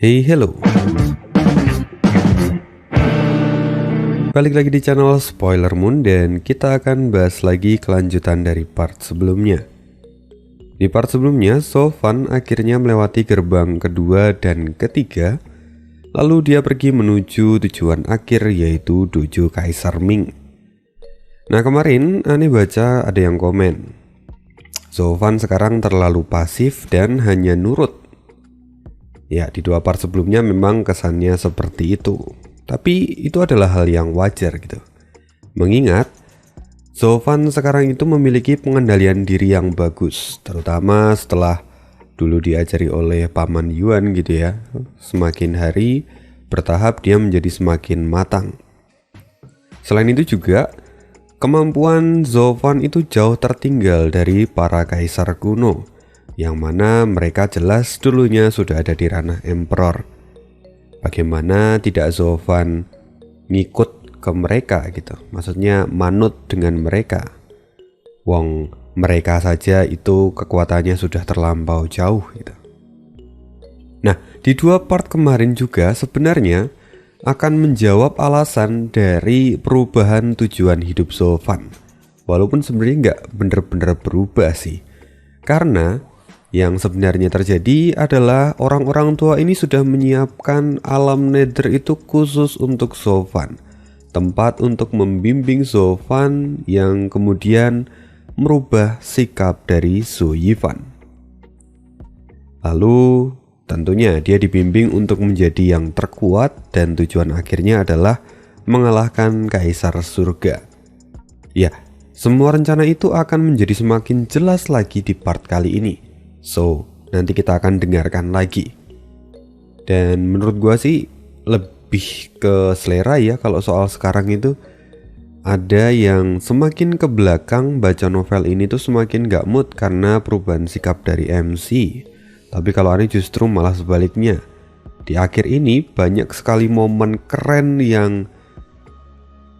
Hey, hello. Balik lagi di channel Spoiler Moon dan kita akan bahas lagi kelanjutan dari part sebelumnya. Di part sebelumnya, Sofan akhirnya melewati gerbang kedua dan ketiga. Lalu dia pergi menuju tujuan akhir yaitu Dojo Kaisar Ming. Nah kemarin aneh baca ada yang komen, Sofan sekarang terlalu pasif dan hanya nurut. Ya, di dua part sebelumnya memang kesannya seperti itu. Tapi itu adalah hal yang wajar gitu. Mengingat Sofan sekarang itu memiliki pengendalian diri yang bagus, terutama setelah dulu diajari oleh Paman Yuan gitu ya. Semakin hari bertahap dia menjadi semakin matang. Selain itu juga kemampuan Sofan itu jauh tertinggal dari para kaisar kuno, yang mana mereka jelas dulunya sudah ada di ranah emperor. Bagaimana tidak Sofan ngikut ke mereka gitu, maksudnya manut dengan mereka. Wong mereka saja itu kekuatannya sudah terlampau jauh gitu. Nah di dua part kemarin juga sebenarnya akan menjawab alasan dari perubahan tujuan hidup Sofan. Walaupun sebenarnya nggak bener-bener berubah sih. Karena yang sebenarnya terjadi adalah orang-orang tua ini sudah menyiapkan alam nether itu khusus untuk Sofan. Tempat untuk membimbing Sofan yang kemudian merubah sikap dari Su Yifan. Lalu tentunya dia dibimbing untuk menjadi yang terkuat dan tujuan akhirnya adalah mengalahkan Kaisar Surga. Ya, semua rencana itu akan menjadi semakin jelas lagi di part kali ini. So, nanti kita akan dengarkan lagi. Dan menurut gua sih lebih ke selera ya kalau soal sekarang itu. Ada yang semakin ke belakang baca novel ini tuh semakin gak mood karena perubahan sikap dari MC. Tapi kalau aneh justru malah sebaliknya. Di akhir ini banyak sekali momen keren yang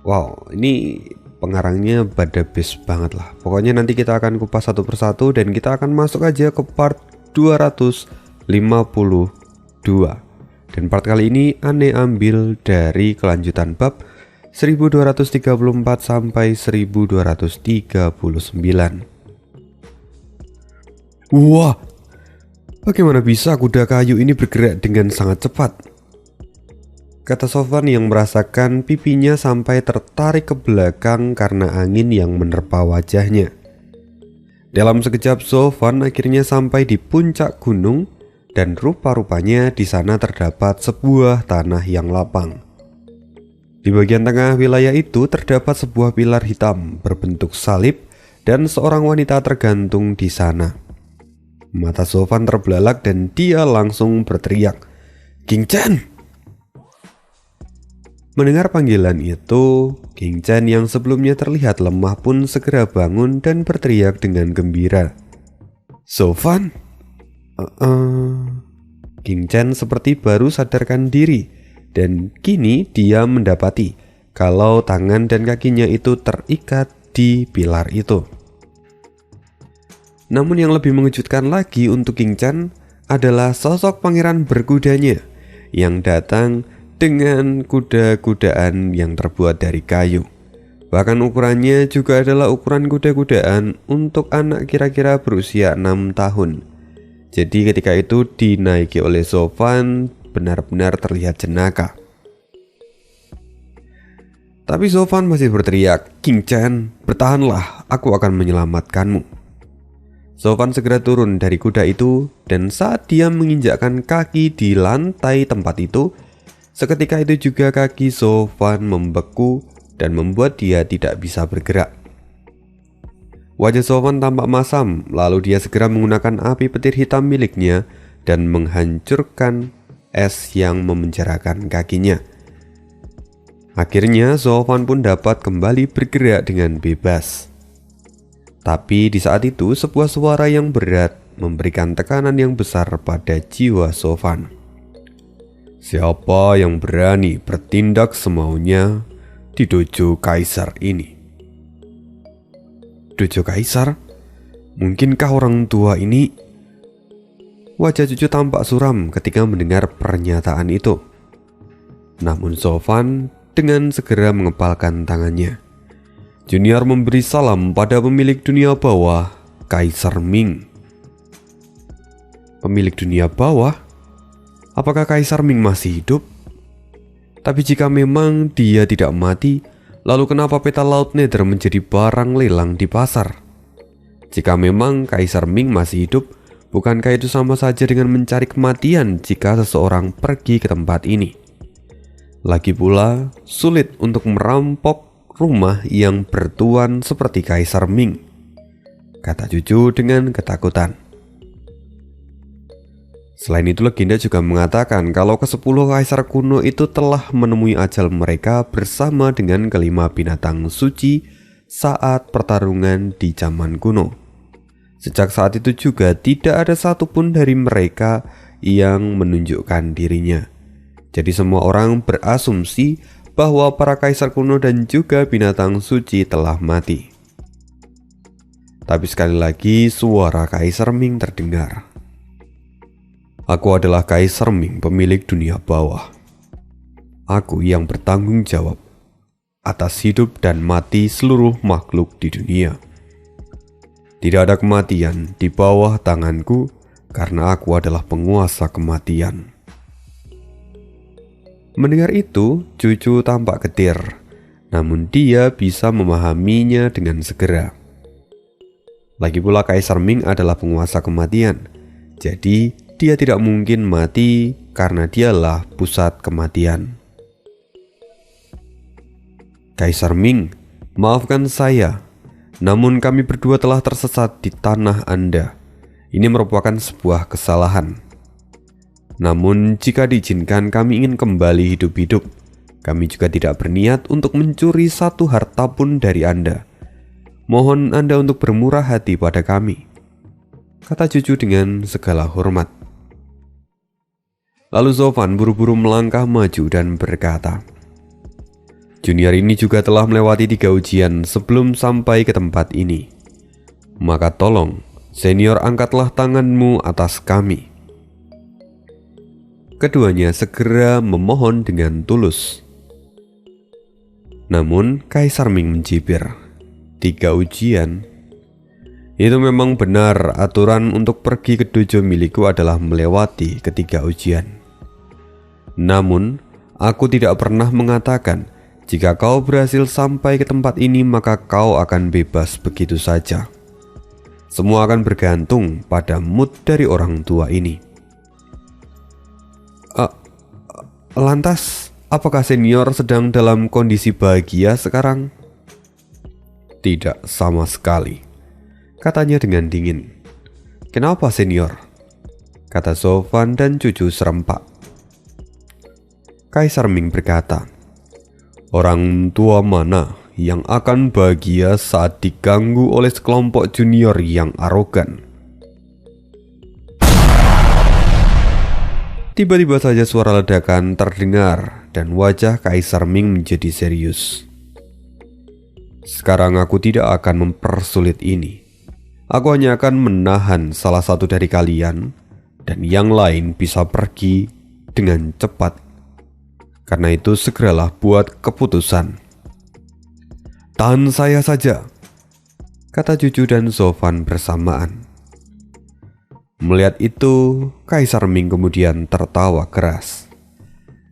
wow, ini pengarangnya bada best banget lah. Pokoknya nanti kita akan kupas satu persatu dan kita akan masuk aja ke part 252. Dan part kali ini aneh ambil dari kelanjutan bab 1234 sampai 1239. Wah, bagaimana bisa kuda kayu ini bergerak dengan sangat cepat? Kata Sofan yang merasakan pipinya sampai tertarik ke belakang karena angin yang menerpa wajahnya. Dalam sekejap Sofan akhirnya sampai di puncak gunung dan rupa-rupanya di sana terdapat sebuah tanah yang lapang. Di bagian tengah wilayah itu terdapat sebuah pilar hitam berbentuk salib dan seorang wanita tergantung di sana. Mata Sofan terbelalak dan dia langsung berteriak, "King Chen!" Mendengar panggilan itu, King Chen yang sebelumnya terlihat lemah pun segera bangun dan berteriak dengan gembira. "Sofan?" King Chen seperti baru sadarkan diri dan kini dia mendapati kalau tangan dan kakinya itu terikat di pilar itu. Namun yang lebih mengejutkan lagi untuk King Chen adalah sosok pangeran berkudanya yang datang dengan kuda-kudaan yang terbuat dari kayu. Bahkan ukurannya juga adalah ukuran kuda-kudaan untuk anak kira-kira berusia 6 tahun. Jadi ketika itu dinaiki oleh Sofan benar-benar terlihat jenaka. Tapi Sofan masih berteriak, "King Chen, bertahanlah, aku akan menyelamatkanmu." Sofan segera turun dari kuda itu dan saat dia menginjakkan kaki di lantai tempat itu, seketika itu juga kaki Sofan membeku dan membuat dia tidak bisa bergerak. Wajah Sofan tampak masam, lalu dia segera menggunakan api petir hitam miliknya dan menghancurkan es yang memenjarakan kakinya. Akhirnya Sofan pun dapat kembali bergerak dengan bebas. Tapi di saat itu sebuah suara yang berat memberikan tekanan yang besar pada jiwa Sofan. "Siapa yang berani bertindak semaunya di Dojo Kaisar ini?" Dojo Kaisar? Mungkinkah orang tua ini? Wajah cucu tampak suram ketika mendengar pernyataan itu. Namun Sofan dengan segera mengepalkan tangannya. Junior memberi salam pada pemilik dunia bawah, Kaisar Ming. Pemilik dunia bawah? Apakah Kaisar Ming masih hidup? Tapi jika memang dia tidak mati, lalu kenapa peta laut Nether menjadi barang lelang di pasar? Jika memang Kaisar Ming masih hidup, bukankah itu sama saja dengan mencari kematian jika seseorang pergi ke tempat ini? Lagi pula, sulit untuk merampok rumah yang bertuan seperti Kaisar Ming, kata cucu dengan ketakutan. Selain itu, legenda juga mengatakan kalau ke-10 kaisar kuno itu telah menemui ajal mereka bersama dengan kelima binatang suci saat pertarungan di zaman kuno. Sejak saat itu juga tidak ada satupun dari mereka yang menunjukkan dirinya. Jadi semua orang berasumsi bahwa para kaisar kuno dan juga binatang suci telah mati. Tapi sekali lagi suara Kaisar Ming terdengar. Aku adalah Kaisar Ming, pemilik dunia bawah. Aku yang bertanggung jawab atas hidup dan mati seluruh makhluk di dunia. Tidak ada kematian di bawah tanganku karena aku adalah penguasa kematian. Mendengar itu, cucu tampak getir, namun dia bisa memahaminya dengan segera. Lagi pula Kaisar Ming adalah penguasa kematian, jadi dia tidak mungkin mati karena dialah pusat kematian. Kaisar Ming, maafkan saya. Namun kami berdua telah tersesat di tanah Anda. Ini merupakan sebuah kesalahan. Namun jika diizinkan kami ingin kembali hidup-hidup. Kami juga tidak berniat untuk mencuri satu harta pun dari Anda. Mohon Anda untuk bermurah hati pada kami, kata cucu dengan segala hormat. Lalu Sofan buru-buru melangkah maju dan berkata, Junior ini juga telah melewati 3 ujian sebelum sampai ke tempat ini. Maka tolong, senior angkatlah tanganmu atas kami. Keduanya segera memohon dengan tulus. Namun Kaisar Ming mencibir, 3 ujian? Itu memang benar, aturan untuk pergi ke dojo milikku adalah melewati ketiga ujian. Namun, aku tidak pernah mengatakan jika kau berhasil sampai ke tempat ini maka kau akan bebas begitu saja. Semua akan bergantung pada mood dari orang tua ini. Lantas, apakah senior sedang dalam kondisi bahagia sekarang? Tidak sama sekali, katanya dengan dingin. Kenapa senior? Kata Sofan dan cucu serempak. Kaisar Ming berkata, orang tua mana yang akan bahagia saat diganggu oleh sekelompok junior yang arogan? Tiba-tiba saja suara ledakan terdengar dan wajah Kaisar Ming menjadi serius. Sekarang aku tidak akan mempersulit ini. Aku hanya akan menahan salah satu dari kalian dan yang lain bisa pergi dengan cepat. Karena itu segeralah buat keputusan. Tahan saya saja, kata cucu dan Sofan bersamaan. Melihat itu, Kaisar Ming kemudian tertawa keras.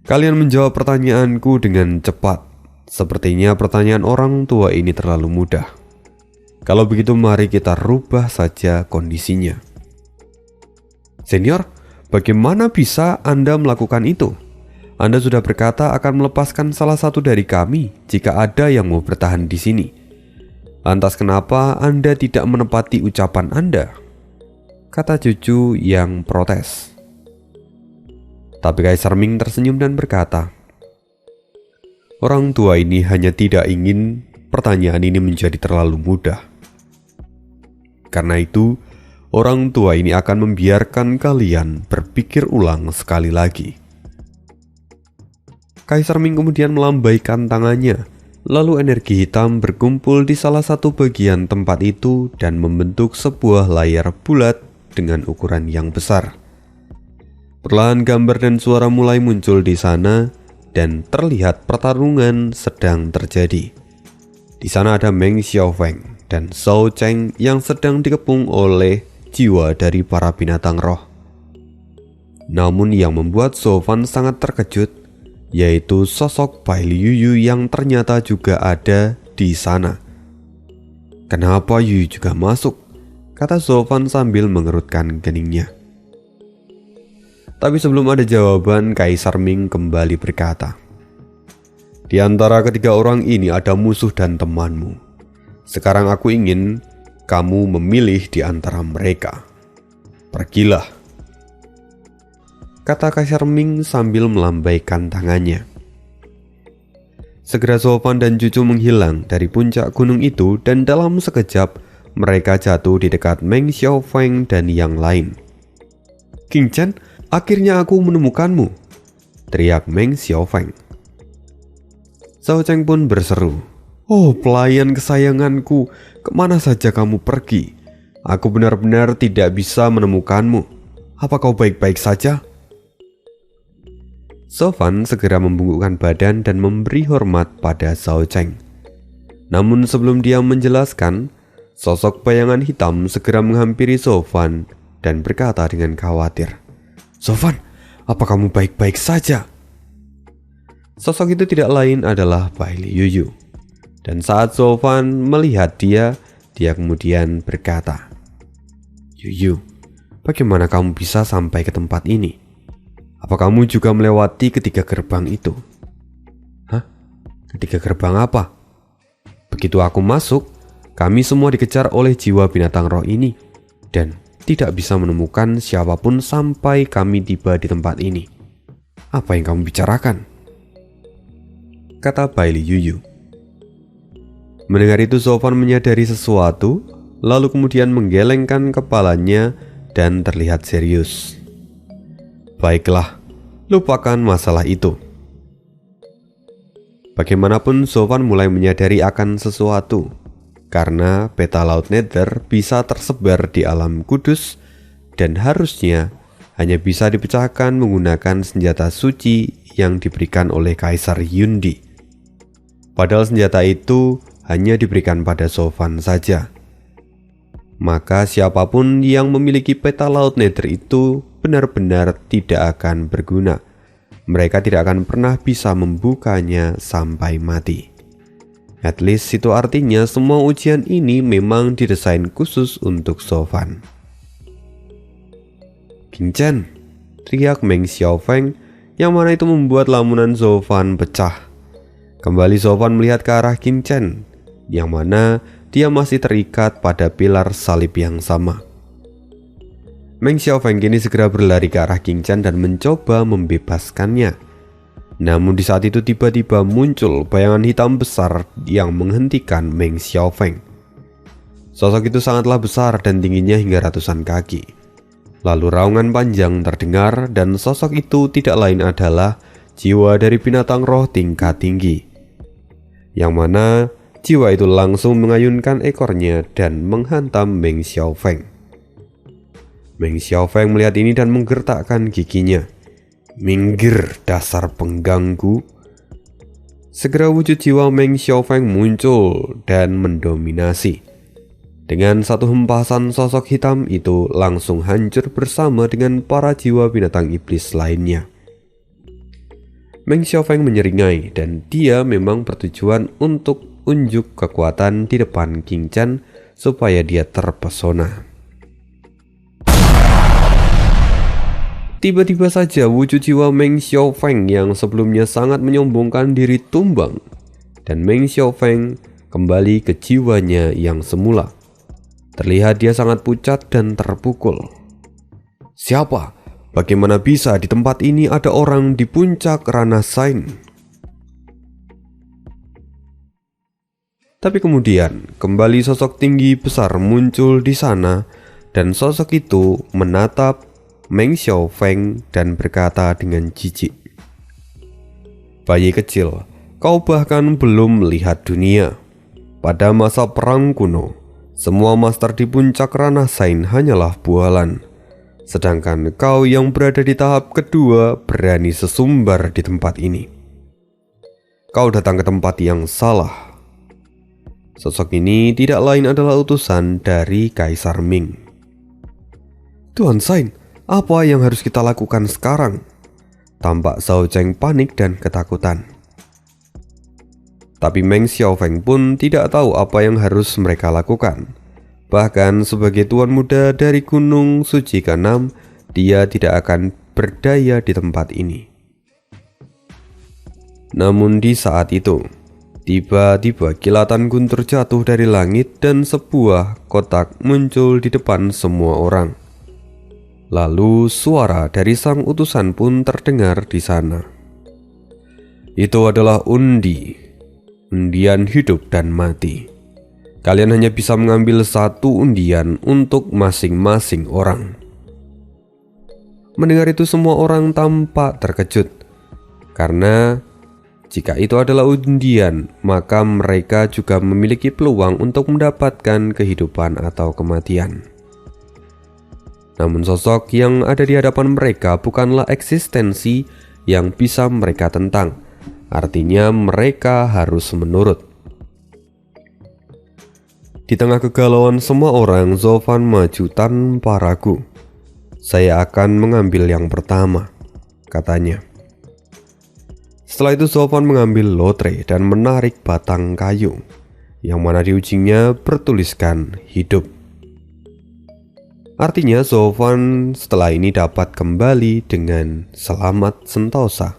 Kalian menjawab pertanyaanku dengan cepat. Sepertinya pertanyaan orang tua ini terlalu mudah. Kalau begitu mari kita rubah saja kondisinya. Senior, bagaimana bisa Anda melakukan itu? Anda sudah berkata akan melepaskan salah satu dari kami jika ada yang mau bertahan di sini. Lantas kenapa Anda tidak menepati ucapan Anda? Kata cucu yang protes. Tapi Kaisar Ming tersenyum dan berkata, orang tua ini hanya tidak ingin pertanyaan ini menjadi terlalu mudah. Karena itu, orang tua ini akan membiarkan kalian berpikir ulang sekali lagi. Kaisar Ming kemudian melambaikan tangannya, lalu energi hitam berkumpul di salah satu bagian tempat itu dan membentuk sebuah layar bulat dengan ukuran yang besar. Perlahan gambar dan suara mulai muncul di sana dan terlihat pertarungan sedang terjadi. Di sana ada Meng Xiaofeng dan Zhao Cheng yang sedang dikepung oleh jiwa dari para binatang roh. Namun yang membuat So Fan sangat terkejut yaitu sosok Bai Liuyu yang ternyata juga ada di sana. "Kenapa Yu juga masuk?" kata So Fan sambil mengerutkan keningnya. Tapi sebelum ada jawaban, Kaisar Ming kembali berkata, "Di antara ketiga orang ini ada musuh dan temanmu. Sekarang aku ingin kamu memilih di antara mereka. Pergilah," kata Kaisar Ming sambil melambaikan tangannya. Segera So Fan dan Cucu menghilang dari puncak gunung itu dan dalam sekejap mereka jatuh di dekat Meng Xiaofeng dan yang lain. "King Chen, akhirnya aku menemukanmu," teriak Meng Xiaofeng. Zhao Cheng pun berseru, "Oh pelayan kesayanganku, kemana saja kamu pergi? Aku benar-benar tidak bisa menemukanmu. Apa kau baik-baik saja?" So Fan segera membungkukkan badan dan memberi hormat pada Zhao Cheng. Namun sebelum dia menjelaskan, sosok bayangan hitam segera menghampiri So Fan dan berkata dengan khawatir, "So Fan, apa kamu baik-baik saja?" Sosok itu tidak lain adalah Bai Liuyu. Dan saat So Fan melihat dia kemudian berkata, "Yuyu, bagaimana kamu bisa sampai ke tempat ini? Apa kamu juga melewati ketiga gerbang itu?" "Hah? Ketiga gerbang apa?" "Begitu aku masuk, kami semua dikejar oleh jiwa binatang roh ini dan tidak bisa menemukan siapapun sampai kami tiba di tempat ini. Apa yang kamu bicarakan?" kata Bai Liuyu. Mendengar itu So Fan menyadari sesuatu, lalu kemudian menggelengkan kepalanya dan terlihat serius. "Baiklah, lupakan masalah itu." Bagaimanapun So Fan mulai menyadari akan sesuatu, karena peta laut Nether bisa tersebar di alam kudus dan harusnya hanya bisa dipecahkan menggunakan senjata suci yang diberikan oleh Kaisar Yundi. Padahal senjata itu hanya diberikan pada So Fan saja. Maka siapapun yang memiliki peta laut Nether itu benar-benar tidak akan berguna. Mereka tidak akan pernah bisa membukanya sampai mati. At least itu artinya semua ujian ini memang didesain khusus untuk So Fan. "King Chen," teriak Meng Xiaofeng, yang mana itu membuat lamunan So Fan pecah. Kembali So Fan melihat ke arah King Chen, yang mana dia masih terikat pada pilar salib yang sama. Meng Xiaofeng kini segera berlari ke arah King Chen dan mencoba membebaskannya. Namun di saat itu tiba-tiba muncul bayangan hitam besar yang menghentikan Meng Xiaofeng. Sosok itu sangatlah besar dan tingginya hingga ratusan kaki. Lalu raungan panjang terdengar dan sosok itu tidak lain adalah jiwa dari binatang roh tingkat tinggi. Yang mana jiwa itu langsung mengayunkan ekornya dan menghantam Meng Xiaofeng. Meng Xiaofeng melihat ini dan menggertakkan giginya. "Minggir, dasar pengganggu!" Segera wujud jiwa Meng Xiaofeng muncul dan mendominasi. Dengan satu hempasan sosok hitam itu langsung hancur bersama dengan para jiwa binatang iblis lainnya. Meng Xiaofeng menyeringai dan dia memang bertujuan untuk unjuk kekuatan di depan King Chen supaya dia terpesona. Tiba-tiba saja wujud jiwa Meng Xiaofeng yang sebelumnya sangat menyombongkan diri tumbang dan Meng Xiaofeng kembali ke jiwanya yang semula. Terlihat dia sangat pucat dan terpukul. "Siapa? Bagaimana bisa di tempat ini ada orang di puncak Ranah Sain?" Tapi kemudian kembali sosok tinggi besar muncul di sana dan sosok itu menatap Meng Xiaofeng dan berkata dengan jijik, "Bayi kecil, kau bahkan belum melihat dunia. Pada masa perang kuno, semua master di puncak Ranah Sain hanyalah bualan. Sedangkan kau yang berada di tahap kedua berani sesumbar di tempat ini. Kau datang ke tempat yang salah. Sosok ini tidak lain adalah utusan dari Kaisar Ming. Tuan Sain, apa yang harus kita lakukan sekarang? Tampak Zhao Zheng panik dan ketakutan. Tapi Meng Xiaofeng pun tidak tahu apa yang harus mereka lakukan. Bahkan sebagai tuan muda dari Gunung Suci ke-6, dia tidak akan berdaya di tempat ini. Namun di saat itu, tiba-tiba kilatan guntur jatuh dari langit dan sebuah kotak muncul di depan semua orang. Lalu suara dari sang utusan pun terdengar di sana. Itu adalah undian hidup dan mati. Kalian hanya bisa mengambil satu undian untuk masing-masing orang. Mendengar itu semua orang tampak terkejut. Karena jika itu adalah undian, maka mereka juga memiliki peluang untuk mendapatkan kehidupan atau kematian. Namun sosok yang ada di hadapan mereka bukanlah eksistensi yang bisa mereka tentang. Artinya mereka harus menurut. Di tengah kegalauan semua orang, Zhao Fan maju tanpa ragu. Saya akan mengambil yang pertama, katanya. Setelah itu Zhao Fan mengambil lotre dan menarik batang kayu, yang mana di ujungnya bertuliskan hidup. Artinya Zhao Fan setelah ini dapat kembali dengan selamat sentosa.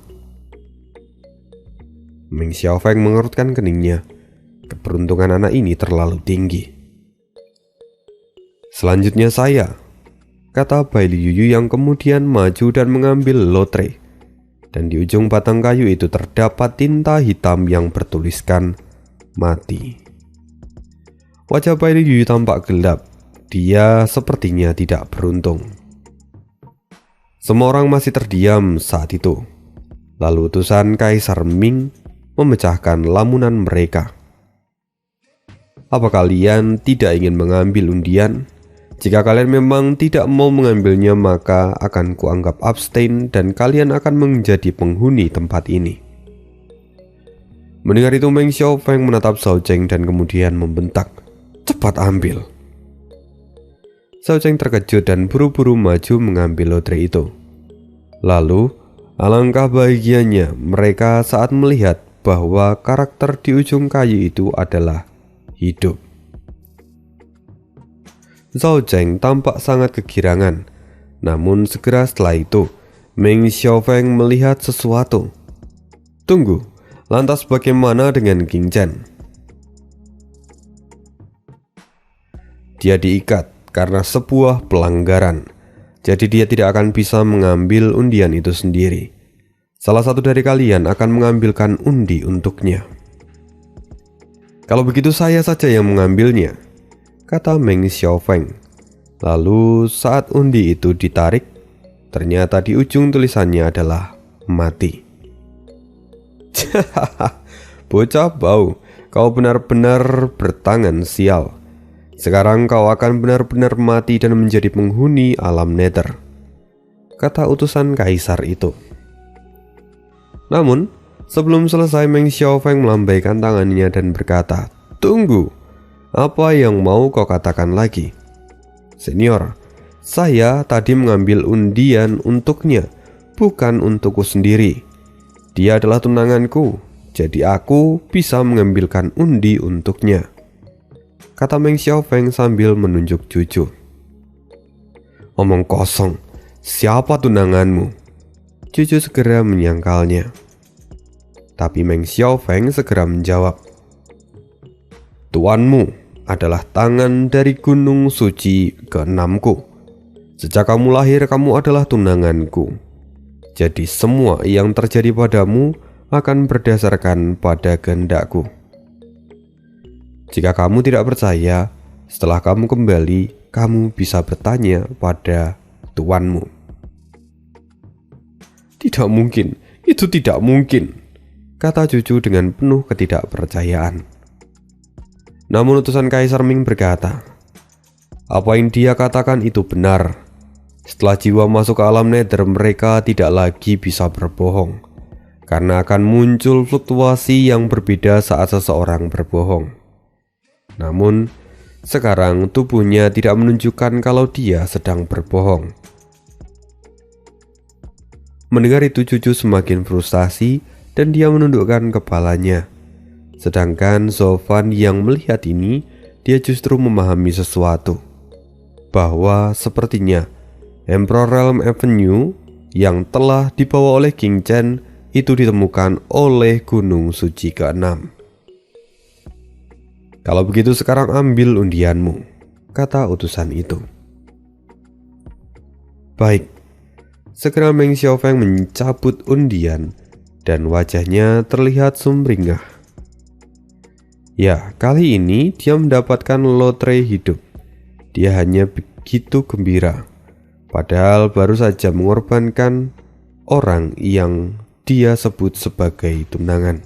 Meng Xiaofeng mengerutkan keningnya. Keberuntungan anak ini terlalu tinggi. Selanjutnya saya, kata Bai Liyuyu yang kemudian maju dan mengambil lotre. Dan di ujung batang kayu itu terdapat tinta hitam yang bertuliskan mati. Wajah Bai Liyuyu tampak gelap. Dia sepertinya tidak beruntung. Semua orang masih terdiam saat itu. Lalu utusan Kaisar Ming memecahkan lamunan mereka. Apa kalian tidak ingin mengambil undian? Jika kalian memang tidak mau mengambilnya, maka akan kuanggap abstain dan kalian akan menjadi penghuni tempat ini. Mendengar itu Meng Xiaofeng menatap Zhao Zheng dan kemudian membentak, "Cepat ambil!" Zhao Zheng terkejut dan buru-buru maju mengambil lotre itu. Lalu, alangkah bahagianya mereka saat melihat bahwa karakter di ujung kayu itu adalah hidup. Zhao Zheng tampak sangat kegirangan. Namun segera setelah itu, Meng Xiaofeng melihat sesuatu. Tunggu, lantas bagaimana dengan Qing Chen? Dia diikat karena sebuah pelanggaran. Jadi dia tidak akan bisa mengambil undian itu sendiri. Salah satu dari kalian akan mengambilkan undi untuknya. Kalau begitu saya saja yang mengambilnya, kata Meng Xiaofeng. Lalu saat undi itu ditarik, ternyata di ujung tulisannya adalah mati. Bocah bau, kau benar-benar bertangan sial. Sekarang kau akan benar-benar mati dan menjadi penghuni alam nether, kata utusan kaisar itu. Namun, sebelum selesai Meng Xiaofeng melambaikan tangannya dan berkata, "Tunggu, apa yang mau kau katakan lagi?" "Senior, saya tadi mengambil undian untuknya, bukan untukku sendiri. Dia adalah tunanganku, jadi aku bisa mengambilkan undi untuknya," kata Meng Xiaofeng sambil menunjuk cucu. "Omong kosong, siapa tunanganmu?" Cucu segera menyangkalnya. Tapi Meng Xiaofeng segera menjawab, "Tuanmu adalah tangan dari Gunung Suci ke-6ku. Sejak kamu lahir, kamu adalah tunanganku. Jadi semua yang terjadi padamu akan berdasarkan pada kehendakku. Jika kamu tidak percaya, setelah kamu kembali, kamu bisa bertanya pada tuanmu." "Tidak mungkin, itu tidak mungkin," kata cucu dengan penuh ketidakpercayaan. Namun utusan Kaisar Ming berkata, "Apa yang dia katakan itu benar. Setelah jiwa masuk ke alam nether, mereka tidak lagi bisa berbohong, karena akan muncul fluktuasi yang berbeda saat seseorang berbohong. Namun, sekarang tubuhnya tidak menunjukkan kalau dia sedang berbohong. Mendengar itu, Cucu semakin frustasi dan dia menundukkan kepalanya. Sedangkan Zovan yang melihat ini, dia justru memahami sesuatu, bahwa sepertinya Emperor Realm Avenue yang telah dibawa oleh King Chen itu ditemukan oleh Gunung Suci ke-6. Kalau begitu sekarang ambil undianmu, kata utusan itu. Baik. Segera Meng Xiaofeng mencabut undian dan wajahnya terlihat sumringah. Ya, kali ini dia mendapatkan lotre hidup. Dia hanya begitu gembira, padahal baru saja mengorbankan orang yang dia sebut sebagai tunangan.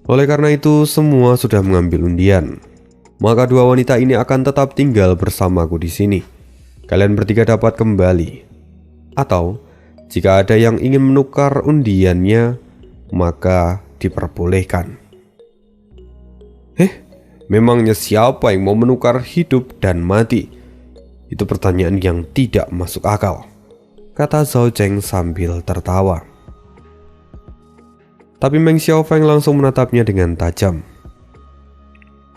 Oleh karena itu, semua sudah mengambil undian. Maka dua wanita ini akan tetap tinggal bersamaku di sini. Kalian bertiga dapat kembali. Atau, jika ada yang ingin menukar undiannya, maka diperbolehkan. Memangnya siapa yang mau menukar hidup dan mati? Itu pertanyaan yang tidak masuk akal, kata Zhao Cheng sambil tertawa. Tapi Meng Xiaofeng langsung menatapnya dengan tajam.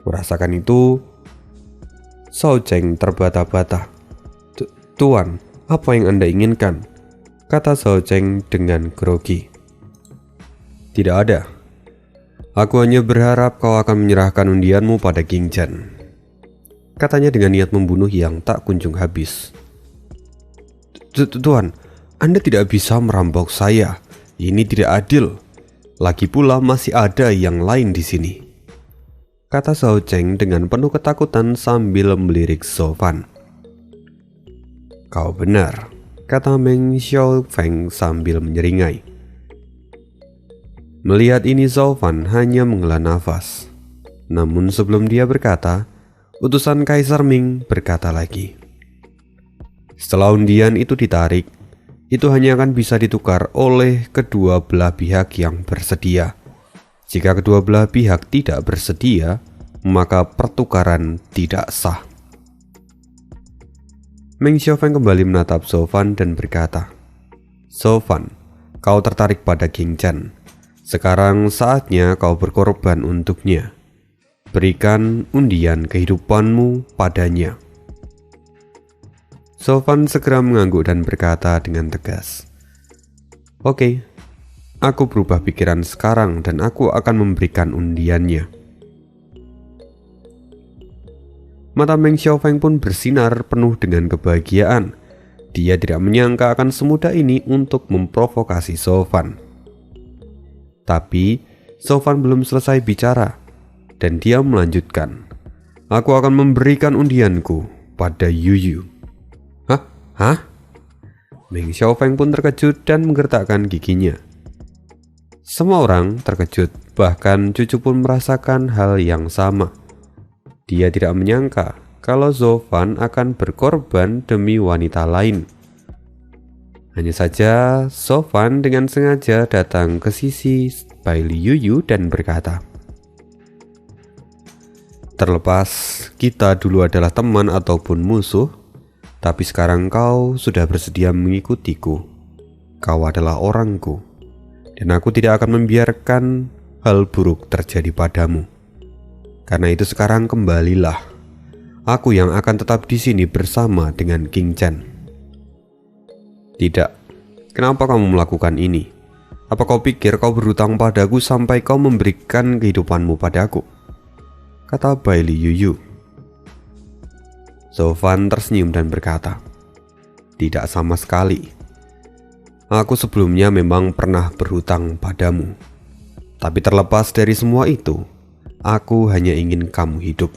Merasakan itu, Zhao Cheng terbata-bata. Tuan, apa yang Anda inginkan? Kata Zhao Cheng dengan grogi. Tidak ada. Aku hanya berharap kau akan menyerahkan undianmu pada King Chen, katanya dengan niat membunuh yang tak kunjung habis. Tuan, Anda tidak bisa merampok saya. Ini tidak adil. Lagi pula masih ada yang lain di sini, kata Zhao Cheng dengan penuh ketakutan sambil melirik Zovan. Kau benar, kata Meng Xiaofeng sambil menyeringai. Melihat ini, Zovan hanya menghela nafas. Namun sebelum dia berkata, utusan Kaisar Ming berkata lagi. Setelah undian itu ditarik, itu hanya akan bisa ditukar oleh kedua belah pihak yang bersedia. Jika kedua belah pihak tidak bersedia, maka pertukaran tidak sah. Meng Xiaofeng kembali menatap Zovan dan berkata, Zovan, kau tertarik pada King Chen. Sekarang saatnya kau berkorban untuknya. Berikan undian kehidupanmu padanya. Zovan segera mengangguk dan berkata dengan tegas, Oke, aku berubah pikiran sekarang dan aku akan memberikan undiannya. Mata Meng Xiaofeng pun bersinar penuh dengan kebahagiaan. Dia tidak menyangka akan semudah ini untuk memprovokasi Zovan. Tapi Zovan belum selesai bicara dan dia melanjutkan, Aku akan memberikan undianku pada Yuyu. Hah? Meng Xiaofeng pun terkejut dan menggertakkan giginya. Semua orang terkejut, bahkan Cucu pun merasakan hal yang sama. Dia tidak menyangka kalau Zovan akan berkorban demi wanita lain. Hanya saja Zovan dengan sengaja datang ke sisi Bailey Yuyu dan berkata, Terlepas kita dulu adalah teman ataupun musuh, tapi sekarang kau sudah bersedia mengikutiku. Kau adalah orangku, dan aku tidak akan membiarkan hal buruk terjadi padamu. Karena itu sekarang kembalilah. Aku yang akan tetap di sini bersama dengan King Chen. Tidak. Kenapa kamu melakukan ini? Apa kau pikir kau berhutang padaku sampai kau memberikan kehidupanmu padaku? Kata Bailey Yuyu. Zovan tersenyum dan berkata, Tidak sama sekali. Aku sebelumnya memang pernah berhutang padamu. Tapi terlepas dari semua itu, aku hanya ingin kamu hidup.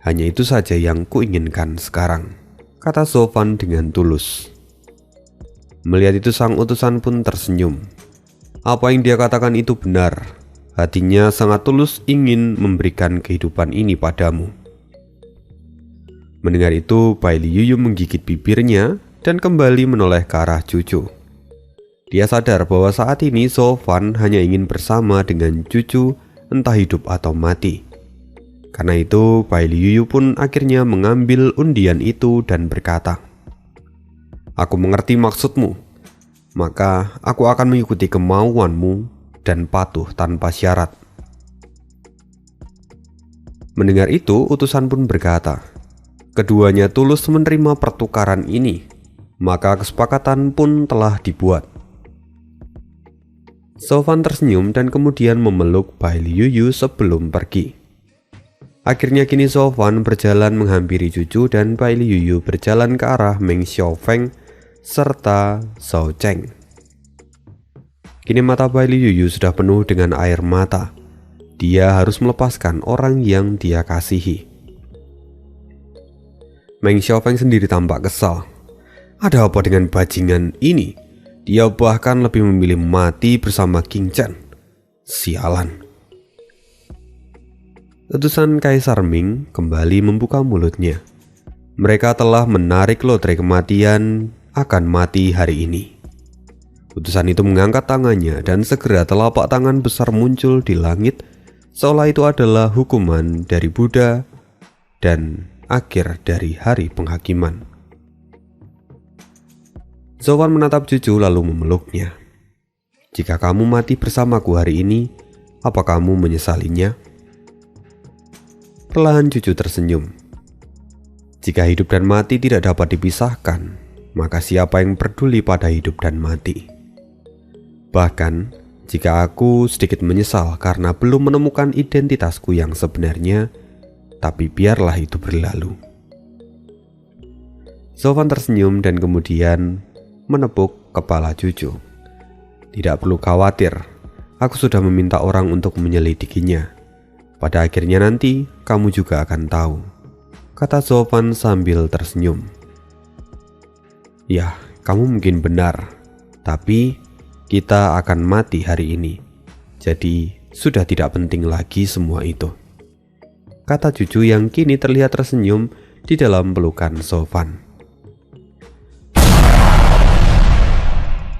Hanya itu saja yang kuinginkan sekarang, kata Zovan dengan tulus. Melihat itu sang utusan pun tersenyum. Apa yang dia katakan itu benar. Hatinya sangat tulus ingin memberikan kehidupan ini padamu. Mendengar itu, Baili Yuyu menggigit bibirnya dan kembali menoleh ke arah cucu. Dia sadar bahwa saat ini Sofan hanya ingin bersama dengan cucu, entah hidup atau mati. Karena itu, Baili Yuyu pun akhirnya mengambil undian itu dan berkata, "Aku mengerti maksudmu, maka aku akan mengikuti kemauanmu dan patuh tanpa syarat." Mendengar itu, utusan pun berkata, keduanya tulus menerima pertukaran ini, maka kesepakatan pun telah dibuat. Sofan tersenyum dan kemudian memeluk Baili Yuyu sebelum pergi. Akhirnya kini Sofan berjalan menghampiri cucu dan Baili Yuyu berjalan ke arah Meng Xiaofeng serta Zhao Cheng. Kini mata Baili Yuyu sudah penuh dengan air mata. Dia harus melepaskan orang yang dia kasihi. Meng Xiaofeng sendiri tampak kesal. Ada apa dengan bajingan ini? Dia bahkan lebih memilih mati bersama King Chen. Sialan. Utusan Kaisar Ming kembali membuka mulutnya. Mereka telah menarik lotre kematian akan mati hari ini. Utusan itu mengangkat tangannya dan segera telapak tangan besar muncul di langit, seolah itu adalah hukuman dari Buddha dan akhir dari hari penghakiman. Zowan menatap cucu lalu memeluknya. "Jika kamu mati bersamaku hari ini, apa kamu menyesalinya?" Perlahan cucu tersenyum. Jika hidup dan mati tidak dapat dipisahkan, maka siapa yang peduli pada hidup dan mati? Bahkan, jika aku sedikit menyesal karena belum menemukan identitasku yang sebenarnya, tapi biarlah itu berlalu. Zowan tersenyum dan kemudian menepuk kepala cucu. "Tidak perlu khawatir, aku sudah meminta orang untuk menyelidikinya. Pada akhirnya nanti kamu juga akan tahu," kata Zowan sambil tersenyum. "Ya, kamu mungkin benar, tapi kita akan mati hari ini. Jadi sudah tidak penting lagi semua itu," kata cucu yang kini terlihat tersenyum di dalam pelukan Zowan.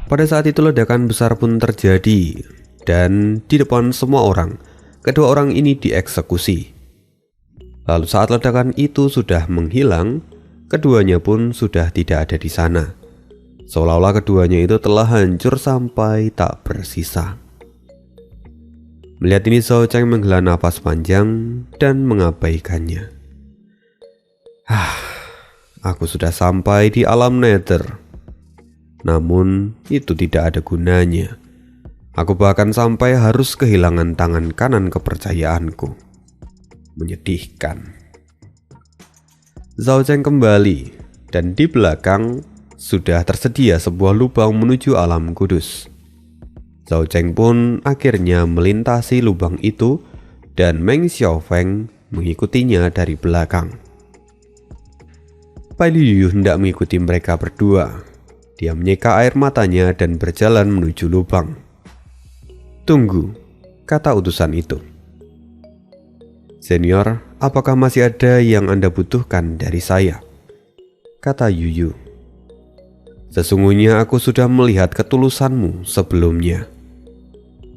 Pada saat itu ledakan besar pun terjadi, dan di depan semua orang, kedua orang ini dieksekusi. Lalu saat ledakan itu sudah menghilang, keduanya pun sudah tidak ada di sana. Seolah-olah keduanya itu telah hancur sampai tak bersisa. Melihat ini, Zhao Cheng menghela napas panjang dan mengabaikannya. Aku sudah sampai di alam nether. Namun itu tidak ada gunanya. Aku bahkan sampai harus kehilangan tangan kanan kepercayaanku. Menyedihkan. Zhao Cheng kembali, dan di belakang sudah tersedia sebuah lubang menuju alam kudus. Zhao Cheng pun akhirnya melintasi lubang itu dan Meng Xiaofeng mengikutinya dari belakang. Baili Yuyu hendak mengikuti mereka berdua. Dia menyeka air matanya dan berjalan menuju lubang. "Tunggu," kata utusan itu. "Senior, apakah masih ada yang Anda butuhkan dari saya?" kata Yuyu. "Sesungguhnya aku sudah melihat ketulusanmu sebelumnya.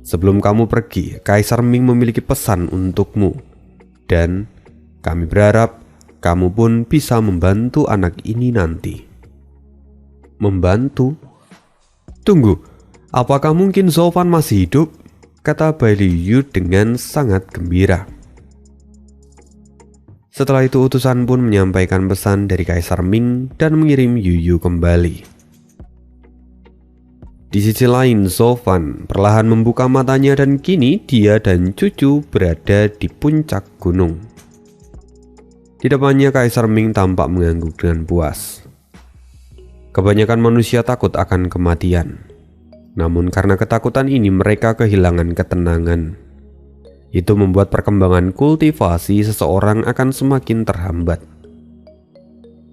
Sebelum kamu pergi, Kaisar Ming memiliki pesan untukmu. Dan kami berharap kamu pun bisa membantu anak ini nanti." "Membantu? Tunggu, apakah mungkin Zowan masih hidup?" kata Baili Yuyu dengan sangat gembira. Setelah itu utusan pun menyampaikan pesan dari Kaisar Ming dan mengirim Yuyu kembali. Di sisi lain, Zowan perlahan membuka matanya dan kini dia dan cucu berada di puncak gunung. Di depannya Kaisar Ming tampak mengangguk dengan puas. Kebanyakan manusia takut akan kematian. Namun karena ketakutan ini mereka kehilangan ketenangan. Itu membuat perkembangan kultivasi seseorang akan semakin terhambat.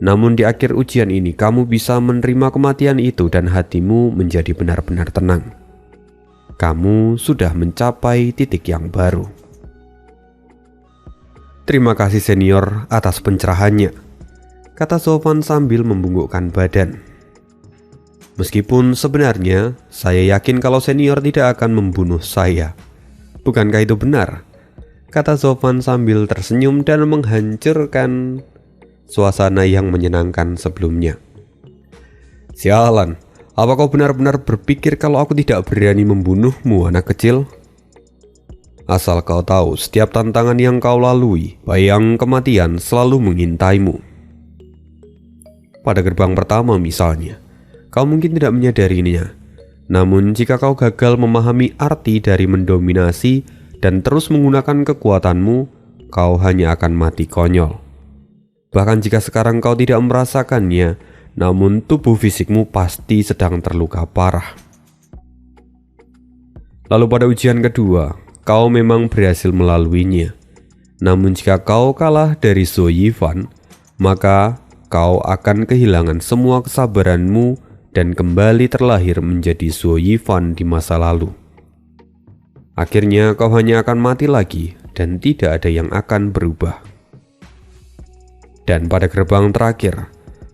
Namun di akhir ujian ini kamu bisa menerima kematian itu dan hatimu menjadi benar-benar tenang. Kamu sudah mencapai titik yang baru. Terima kasih senior atas pencerahannya. kata Sofan sambil membungkukkan badan. Meskipun sebenarnya saya yakin kalau senior tidak akan membunuh saya. Bukankah itu benar? Kata Sofan sambil tersenyum dan menghancurkan suasana yang menyenangkan sebelumnya. Sialan, apa kau benar-benar berpikir kalau aku tidak berani membunuhmu, anak kecil? Asal kau tahu, setiap tantangan yang kau lalui, bayang kematian selalu mengintaimu. Pada gerbang pertama misalnya, kau mungkin tidak menyadarinya. Namun jika kau gagal memahami arti dari mendominasi dan terus menggunakan kekuatanmu, kau hanya akan mati konyol. Bahkan jika sekarang kau tidak merasakannya, namun tubuh fisikmu pasti sedang terluka parah. Lalu pada ujian kedua, kau memang berhasil melaluinya. Namun jika kau kalah dari Zhou Yifan, maka kau akan kehilangan semua kesabaranmu dan kembali terlahir menjadi Zhou Yifan di masa lalu. Akhirnya kau hanya akan mati lagi dan tidak ada yang akan berubah. Dan pada gerbang terakhir,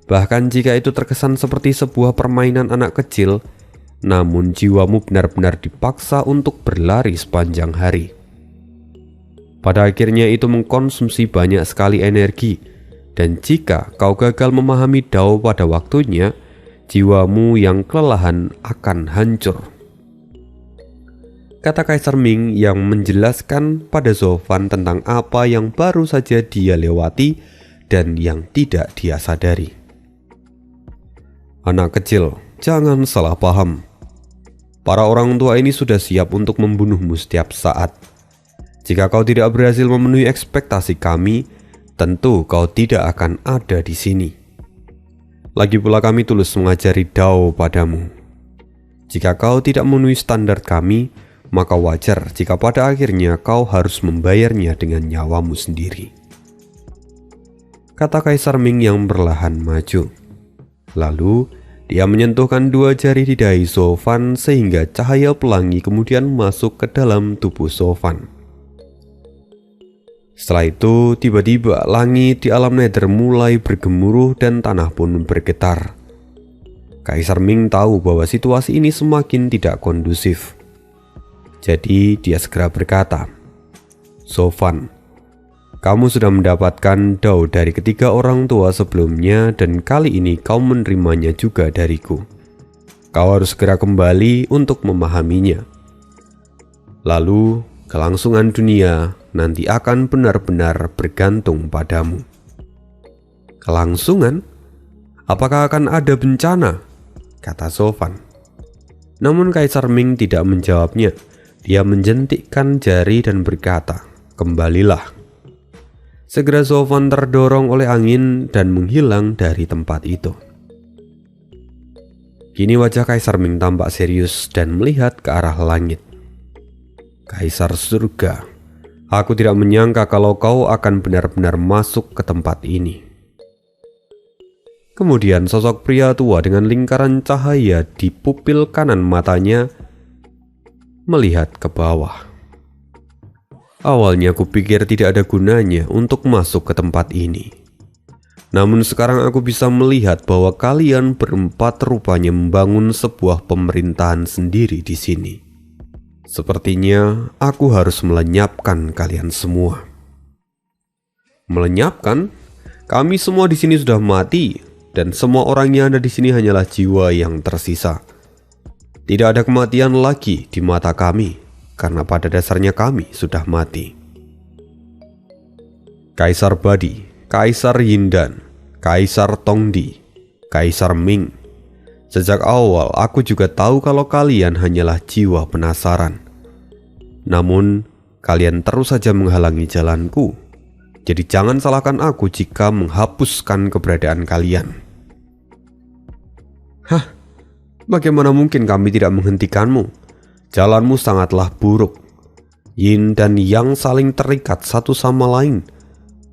bahkan jika itu terkesan seperti sebuah permainan anak kecil, namun jiwamu benar-benar dipaksa untuk berlari sepanjang hari. Pada akhirnya itu mengkonsumsi banyak sekali energi, dan jika kau gagal memahami Dao pada waktunya, jiwamu yang kelelahan akan hancur. Kata Kaisar Ming yang menjelaskan pada Sofan tentang apa yang baru saja dia lewati dan yang tidak dia sadari. Anak kecil, jangan salah paham. Para orang tua ini sudah siap untuk membunuhmu setiap saat. Jika kau tidak berhasil memenuhi ekspektasi kami, tentu kau tidak akan ada di sini. Lagi pula kami tulus mengajari Dao padamu. Jika kau tidak memenuhi standar kami, maka wajar jika pada akhirnya kau harus membayarnya dengan nyawamu sendiri. Kata Kaisar Ming yang perlahan maju. Lalu dia menyentuhkan dua jari di dahi Sofan sehingga cahaya pelangi kemudian masuk ke dalam tubuh Sofan. Setelah itu, tiba-tiba langit di alam nether mulai bergemuruh dan tanah pun bergetar. Kaisar Ming tahu bahwa situasi ini semakin tidak kondusif. Jadi dia segera berkata, Sofan, kamu sudah mendapatkan Dao dari ketiga orang tua sebelumnya dan kali ini kau menerimanya juga dariku. Kau harus segera kembali untuk memahaminya. Lalu kelangsungan dunia nanti akan benar-benar bergantung padamu. Kelangsungan? Apakah akan ada bencana? Kata Sofan. Namun Kaisar Ming tidak menjawabnya. Dia menjentikkan jari dan berkata, kembalilah. Segera Sofan terdorong oleh angin dan menghilang dari tempat itu. Kini wajah Kaisar Ming tampak serius dan melihat ke arah langit. Kaisar surga, aku tidak menyangka kalau kau akan benar-benar masuk ke tempat ini. Kemudian sosok pria tua dengan lingkaran cahaya di pupil kanan matanya melihat ke bawah. Awalnya aku pikir tidak ada gunanya untuk masuk ke tempat ini. Namun sekarang aku bisa melihat bahwa kalian berempat rupanya membangun sebuah pemerintahan sendiri di sini. Sepertinya aku harus melenyapkan kalian semua. Melenyapkan? Kami semua di sini sudah mati dan semua orang yang ada di sini hanyalah jiwa yang tersisa. Tidak ada kematian lagi di mata kami. Karena pada dasarnya kami sudah mati. Kaisar Badi, Kaisar Yindan, Kaisar Tongdi, Kaisar Ming. Sejak awal aku juga tahu kalau kalian hanyalah jiwa penasaran. Namun kalian terus saja menghalangi jalanku. Jadi jangan salahkan aku jika menghapuskan keberadaan kalian. Hah? Bagaimana mungkin kami tidak menghentikanmu? Jalanmu sangatlah buruk. Yin dan Yang saling terikat satu sama lain,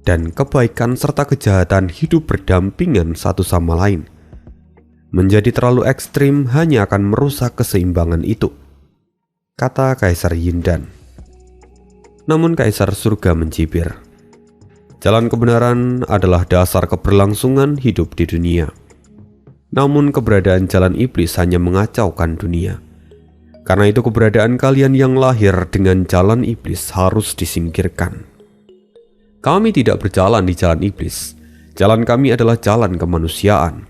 dan kebaikan serta kejahatan hidup berdampingan satu sama lain. Menjadi terlalu ekstrim hanya akan merusak keseimbangan itu, kata Kaisar Yindan. Namun Kaisar Surga mencibir. Jalan kebenaran adalah dasar keberlangsungan hidup di dunia. Namun keberadaan jalan iblis hanya mengacaukan dunia. Karena itu keberadaan kalian yang lahir dengan jalan iblis harus disingkirkan. Kami tidak berjalan di jalan iblis. Jalan kami adalah jalan kemanusiaan.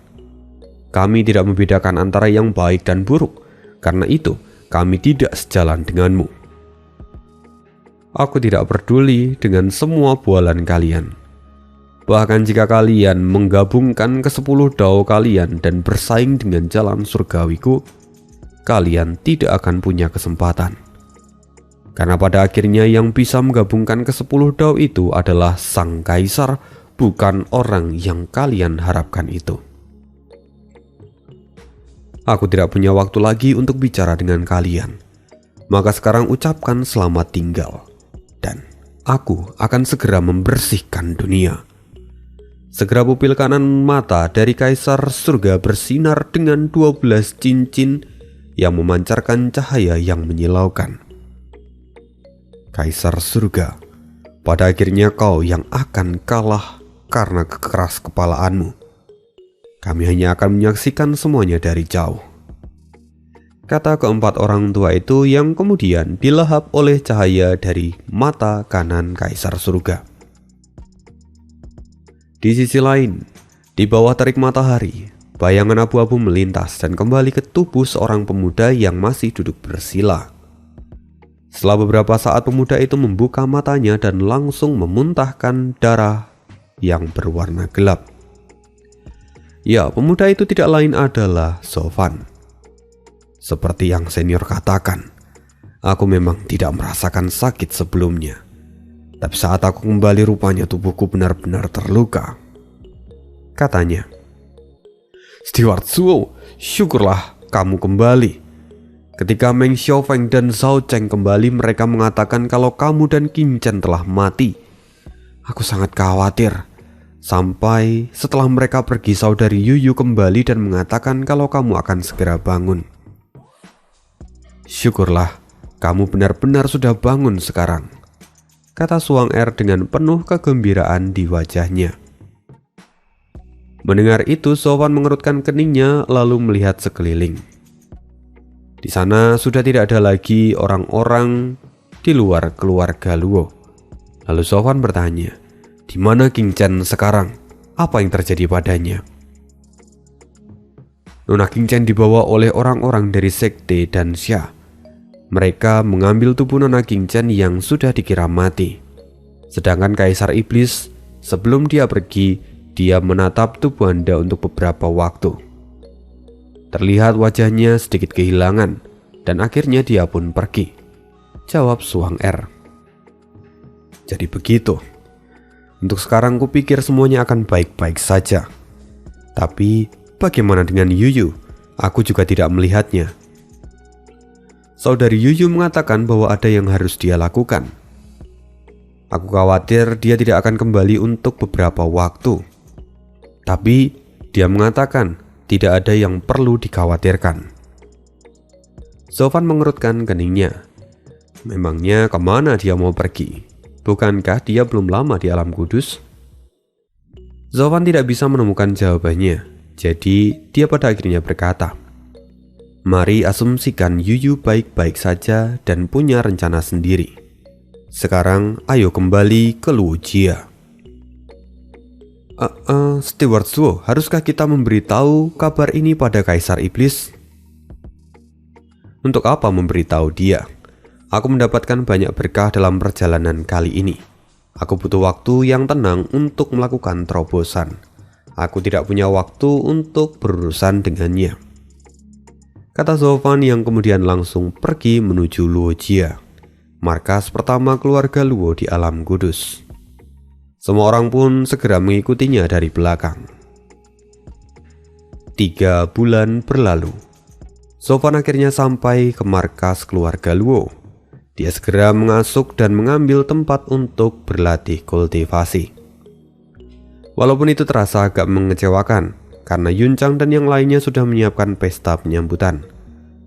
Kami tidak membedakan antara yang baik dan buruk. Karena itu kami tidak sejalan denganmu. Aku tidak peduli dengan semua bualan kalian. Bahkan jika kalian menggabungkan ke-10 dao kalian dan bersaing dengan jalan surgawiku, kalian tidak akan punya kesempatan. Karena pada akhirnya yang bisa menggabungkan ke-10 dao itu adalah sang kaisar, bukan orang yang kalian harapkan itu. Aku tidak punya waktu lagi untuk bicara dengan kalian. Maka sekarang ucapkan selamat tinggal. Dan aku akan segera membersihkan dunia. Segera pupil kanan mata dari kaisar surga bersinar dengan 12 cincin yang memancarkan cahaya yang menyilaukan. Kaisar surga, pada akhirnya kau yang akan kalah karena kekeras kepalaanmu. Kami hanya akan menyaksikan semuanya dari jauh. Kata keempat orang tua itu yang kemudian dilahap oleh cahaya dari mata kanan kaisar surga. Di sisi lain, di bawah terik matahari, bayangan abu-abu melintas dan kembali ke tubuh seorang pemuda yang masih duduk bersila. Setelah beberapa saat pemuda itu membuka matanya dan langsung memuntahkan darah yang berwarna gelap. Ya, pemuda itu tidak lain adalah Sofan. Seperti yang senior katakan, aku memang tidak merasakan sakit sebelumnya. Tapi saat aku kembali rupanya tubuhku benar-benar terluka. Katanya, Steward Zuo, syukurlah kamu kembali. Ketika Meng Xiaofeng dan Zhao Cheng kembali, mereka mengatakan kalau kamu dan Qin Chen telah mati. Aku sangat khawatir. Sampai setelah mereka pergi, saudari Yuyu kembali dan mengatakan kalau kamu akan segera bangun. Syukurlah, kamu benar-benar sudah bangun sekarang, kata Suang Er dengan penuh kegembiraan di wajahnya. Mendengar itu, Sofan mengerutkan keningnya lalu melihat sekeliling. Di sana sudah tidak ada lagi orang-orang di luar keluarga Luo. Lalu Sofan bertanya, di mana Qin Chen sekarang? Apa yang terjadi padanya? Nona Qin Chen dibawa oleh orang-orang dari Sekte dan Xia. Mereka mengambil tubuh Nona Qin Chen yang sudah dikira mati. Sedangkan Kaisar Iblis, sebelum dia pergi, dia menatap tubuh Anda untuk beberapa waktu. Terlihat wajahnya sedikit kehilangan, dan akhirnya dia pun pergi, jawab Suang Er. Jadi begitu. Untuk sekarang kupikir semuanya akan baik-baik saja. Tapi bagaimana dengan Yuyu? Aku juga tidak melihatnya. Saudari Yuyu mengatakan bahwa ada yang harus dia lakukan. Aku khawatir dia tidak akan kembali untuk beberapa waktu. Tapi dia mengatakan tidak ada yang perlu dikhawatirkan. Sofan mengerutkan keningnya. Memangnya kemana dia mau pergi? Bukankah dia belum lama di alam kudus? Sofan tidak bisa menemukan jawabannya. Jadi dia pada akhirnya berkata, mari asumsikan Yuyu baik-baik saja dan punya rencana sendiri. Sekarang ayo kembali ke Luojia. Steward Zuo, haruskah kita memberitahu kabar ini pada Kaisar Iblis? Untuk apa memberitahu dia? Aku mendapatkan banyak berkah dalam perjalanan kali ini. Aku butuh waktu yang tenang untuk melakukan terobosan. Aku tidak punya waktu untuk berurusan dengannya, kata Sofan yang kemudian langsung pergi menuju Luojia, markas pertama keluarga Luo di alam kudus. Semua orang pun segera mengikutinya dari belakang. 3 bulan berlalu. Sofan akhirnya sampai ke markas keluarga Luo. Dia segera mengasuk dan mengambil tempat untuk berlatih kultivasi. Walaupun itu terasa agak mengecewakan, karena Yun Chang dan yang lainnya sudah menyiapkan pesta penyambutan.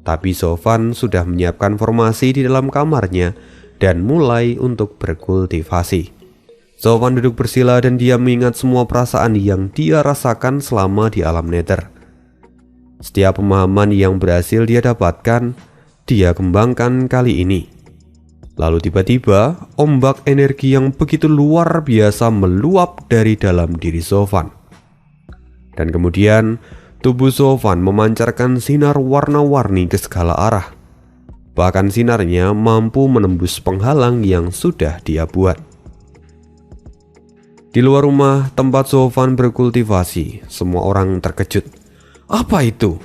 Tapi Sofan sudah menyiapkan formasi di dalam kamarnya dan mulai untuk berkultivasi. Sofan duduk bersila dan dia mengingat semua perasaan yang dia rasakan selama di alam nether. Setiap pemahaman yang berhasil dia dapatkan, dia kembangkan kali ini. Lalu tiba-tiba, ombak energi yang begitu luar biasa meluap dari dalam diri Sofan. Dan kemudian, tubuh Sofan memancarkan sinar warna-warni ke segala arah. Bahkan sinarnya mampu menembus penghalang yang sudah dia buat. Di luar rumah tempat Sofan berkultivasi, semua orang terkejut. "Apa itu?"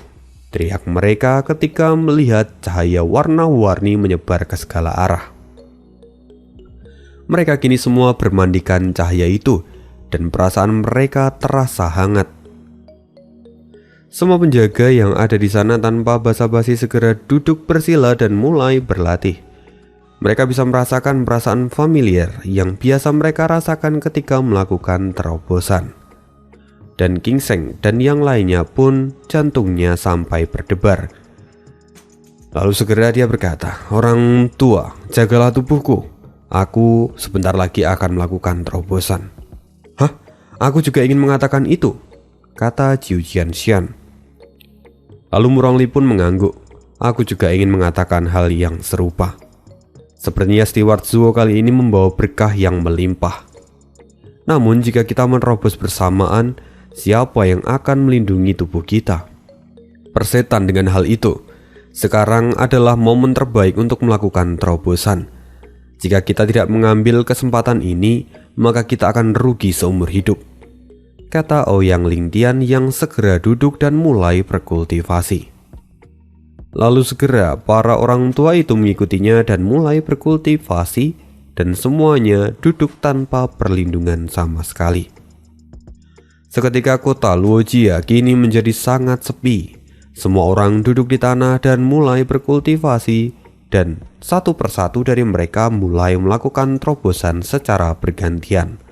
teriak mereka ketika melihat cahaya warna-warni menyebar ke segala arah. Mereka kini semua bermandikan cahaya itu, dan perasaan mereka terasa hangat. Semua penjaga yang ada di sana tanpa basa-basi segera duduk bersila dan mulai berlatih. Mereka bisa merasakan perasaan familiar yang biasa mereka rasakan ketika melakukan terobosan. Dan Ginseng dan yang lainnya pun jantungnya sampai berdebar. Lalu segera dia berkata, "Orang tua, jagalah tubuhku. Aku sebentar lagi akan melakukan terobosan." "Hah? Aku juga ingin mengatakan itu," kata Jiu Jianshan. Lalu Murongli pun mengangguk. "Aku juga ingin mengatakan hal yang serupa." Sepertinya Steward Zuo kali ini membawa berkah yang melimpah. Namun jika kita menerobos bersamaan, siapa yang akan melindungi tubuh kita? Persetan dengan hal itu. Sekarang adalah momen terbaik untuk melakukan terobosan. Jika kita tidak mengambil kesempatan ini, maka kita akan rugi seumur hidup, kata Ouyang Lingtian yang segera duduk dan mulai berkultivasi. Lalu segera para orang tua itu mengikutinya dan mulai berkultivasi, dan semuanya duduk tanpa perlindungan sama sekali. Seketika kota Luojia kini menjadi sangat sepi. Semua orang duduk di tanah dan mulai berkultivasi, dan satu persatu dari mereka mulai melakukan terobosan secara bergantian.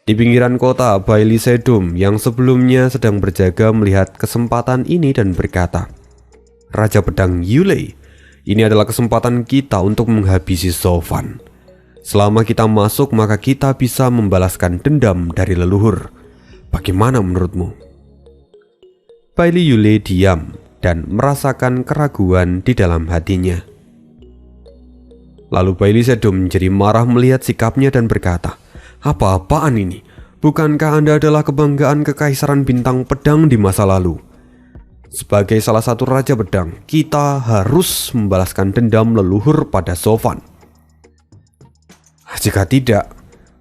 Di pinggiran kota, Bailey Sedum yang sebelumnya sedang berjaga melihat kesempatan ini dan berkata, "Raja Pedang Yulei, ini adalah kesempatan kita untuk menghabisi Sofan. Selama kita masuk, maka kita bisa membalaskan dendam dari leluhur. Bagaimana menurutmu?" Bailey Yulei diam dan merasakan keraguan di dalam hatinya. Lalu Bailey Sedum menjadi marah melihat sikapnya dan berkata, "Apa-apaan ini? Bukankah Anda adalah kebanggaan Kekaisaran Bintang Pedang di masa lalu? Sebagai salah satu Raja Pedang, kita harus membalaskan dendam leluhur pada Sofan. Jika tidak,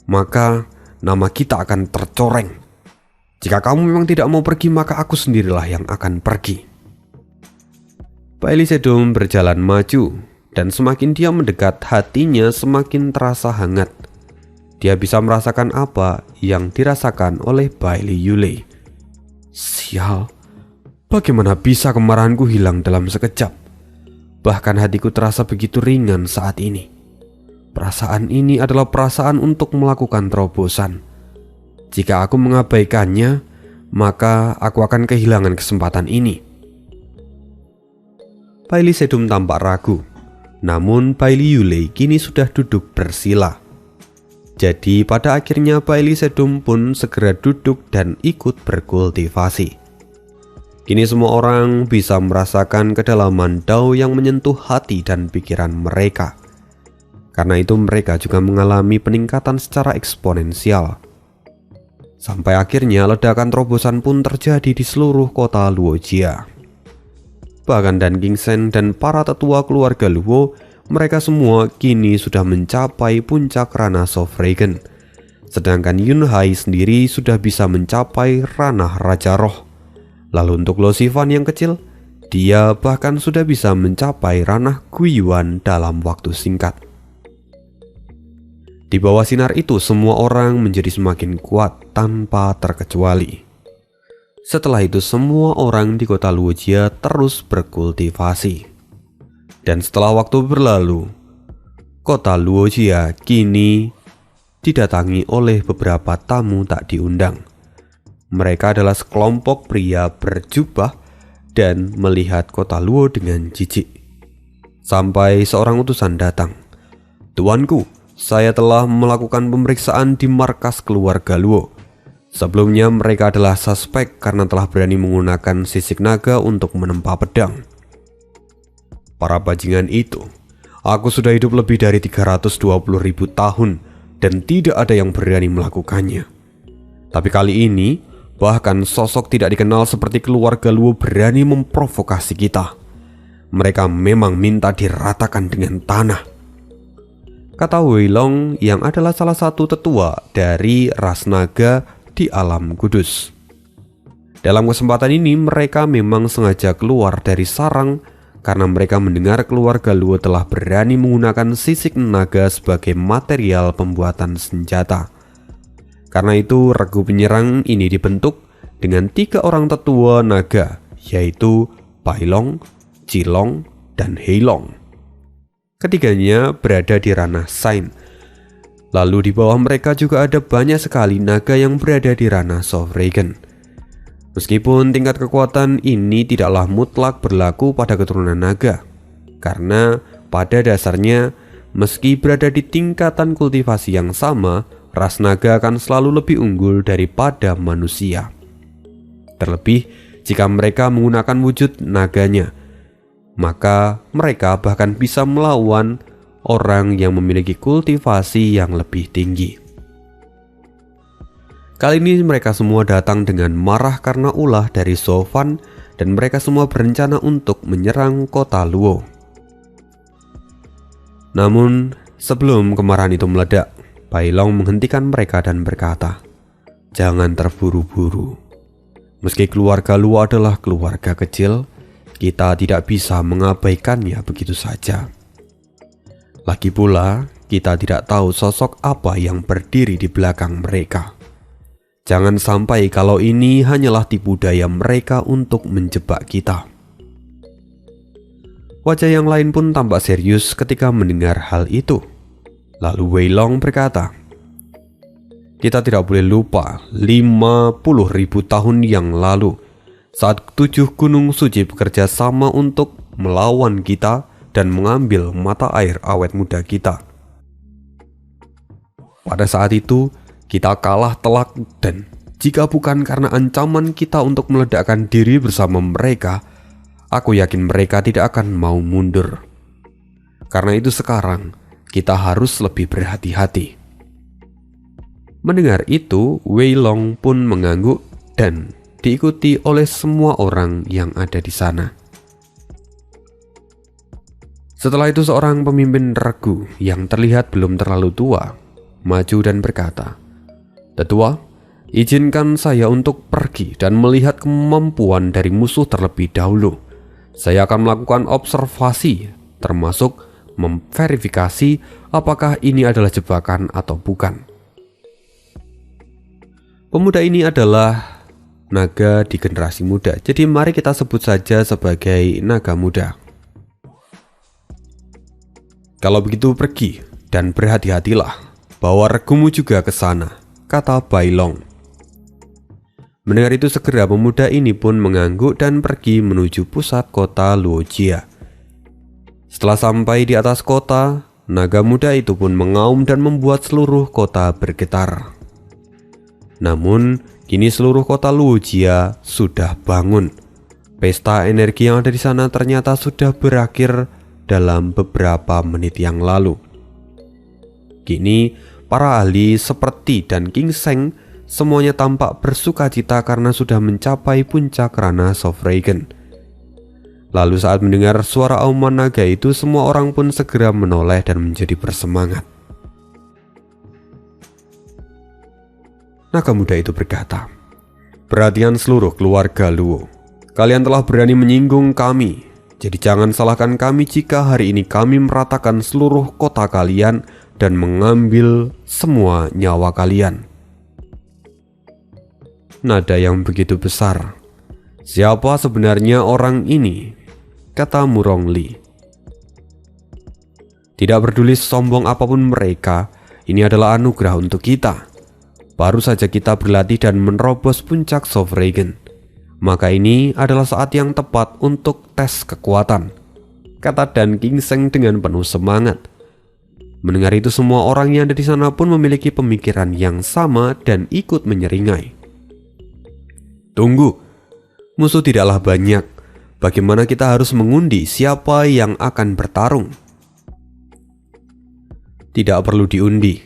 maka nama kita akan tercoreng. Jika kamu memang tidak mau pergi, maka aku sendirilah yang akan pergi." Bailey Sedum berjalan maju, dan semakin dia mendekat, hatinya semakin terasa hangat. Dia bisa merasakan apa yang dirasakan oleh Bailey Yulei. Sial. Bagaimana bisa kemarahanku hilang dalam sekejap? Bahkan hatiku terasa begitu ringan saat ini. Perasaan ini adalah perasaan untuk melakukan terobosan. Jika aku mengabaikannya, maka aku akan kehilangan kesempatan ini. Bailey Sedum tampak ragu. Namun Bailey Yulei kini sudah duduk bersila. Jadi pada akhirnya Bailey Sedum pun segera duduk dan ikut berkultivasi. Kini semua orang bisa merasakan kedalaman Dao yang menyentuh hati dan pikiran mereka. Karena itu mereka juga mengalami peningkatan secara eksponensial. Sampai akhirnya ledakan terobosan pun terjadi di seluruh kota Luojia. Bahkan Dan Ginseng dan para tetua keluarga Luo, mereka semua kini sudah mencapai puncak ranah Sofragen. Sedangkan Yun Hai sendiri sudah bisa mencapai ranah Raja Roh. Lalu untuk Lo Sifan yang kecil, dia bahkan sudah bisa mencapai ranah Guiyuan dalam waktu singkat. Di bawah sinar itu semua orang menjadi semakin kuat tanpa terkecuali. Setelah itu semua orang di kota Luojia terus berkultivasi. Dan setelah waktu berlalu, kota Luojia kini didatangi oleh beberapa tamu tak diundang. Mereka adalah sekelompok pria berjubah dan melihat kota Luo dengan jijik. Sampai seorang utusan datang. "Tuanku, saya telah melakukan pemeriksaan di markas keluarga Luo. Sebelumnya mereka adalah suspek karena telah berani menggunakan sisik naga untuk menempa pedang. Para bajingan itu, aku sudah hidup lebih dari 320.000 tahun dan tidak ada yang berani melakukannya. Tapi kali ini, bahkan sosok tidak dikenal seperti keluarga Luo berani memprovokasi kita. Mereka memang minta diratakan dengan tanah, kata Wei Long yang adalah salah satu tetua dari ras naga di alam kudus. Dalam kesempatan ini mereka memang sengaja keluar dari sarang karena mereka mendengar keluarga Luo telah berani menggunakan sisik naga sebagai material pembuatan senjata. Karena itu regu penyerang ini dibentuk dengan 3 orang tetua naga, yaitu Bai Long, Chi Long, dan Hei Long. Ketiganya berada di ranah Sain. Lalu di bawah mereka juga ada banyak sekali naga yang berada di ranah Sovereign. Meskipun tingkat kekuatan ini tidaklah mutlak berlaku pada keturunan naga, karena pada dasarnya meski berada di tingkatan kultivasi yang sama, ras naga akan selalu lebih unggul daripada manusia. Terlebih jika mereka menggunakan wujud naganya, maka mereka bahkan bisa melawan orang yang memiliki kultivasi yang lebih tinggi. Kali ini mereka semua datang dengan marah karena ulah dari Zhou Fan dan mereka semua berencana untuk menyerang kota Luo. Namun sebelum kemarahan itu meledak, Bai Long menghentikan mereka dan berkata, "Jangan terburu-buru. Meski keluarga Luo adalah keluarga kecil, kita tidak bisa mengabaikannya begitu saja. Lagi pula, kita tidak tahu sosok apa yang berdiri di belakang mereka. Jangan sampai kalau ini hanyalah tipu daya mereka untuk menjebak kita." Wajah yang lain pun tampak serius ketika mendengar hal itu. Lalu Wei Long berkata, "Kita tidak boleh lupa 50.000 tahun yang lalu, saat 7 gunung suci bekerja sama untuk melawan kita dan mengambil mata air awet muda kita. Pada saat itu, kita kalah telak dan jika bukan karena ancaman kita untuk meledakkan diri bersama mereka, aku yakin mereka tidak akan mau mundur. Karena itu sekarang, kita harus lebih berhati-hati." Mendengar itu, Wei Long pun mengangguk dan diikuti oleh semua orang yang ada di sana. Setelah itu seorang pemimpin regu yang terlihat belum terlalu tua maju dan berkata, "Tetua, izinkan saya untuk pergi dan melihat kemampuan dari musuh terlebih dahulu. Saya akan melakukan observasi, termasuk memverifikasi apakah ini adalah jebakan atau bukan." Pemuda ini adalah naga di generasi muda, jadi mari kita sebut saja sebagai naga muda. "Kalau begitu pergi dan berhati-hatilah, bawa regumu juga ke sana," kata Bai Long. Mendengar itu segera pemuda ini pun mengangguk dan pergi menuju pusat kota Luojia. Setelah sampai di atas kota, naga muda itu pun mengaum dan membuat seluruh kota bergetar. Namun kini seluruh kota Luojia sudah bangun. Pesta energi yang ada di sana ternyata sudah berakhir dalam beberapa menit yang lalu. Kini para ahli seperti dan King Seng semuanya tampak bersukacita karena sudah mencapai puncak ranah Sovereign. Lalu saat mendengar suara auman naga itu, semua orang pun segera menoleh dan menjadi bersemangat. Naga muda itu berkata, "Perhatian seluruh keluarga Luo, kalian telah berani menyinggung kami. Jadi jangan salahkan kami jika hari ini kami meratakan seluruh kota kalian dan mengambil semua nyawa kalian." Nada yang begitu besar. "Siapa sebenarnya orang ini?" kata Murong Li. "Tidak peduli sombong apapun mereka, ini adalah anugerah untuk kita. Baru saja kita berlatih dan menerobos puncak Sovereign. Maka ini adalah saat yang tepat untuk tes kekuatan," kata Dan King Seng dengan penuh semangat. Mendengar itu, semua orang yang ada di sana pun memiliki pemikiran yang sama dan ikut menyeringai. Tunggu, musuh tidaklah banyak. Bagaimana kita harus mengundi siapa yang akan bertarung? Tidak perlu diundi.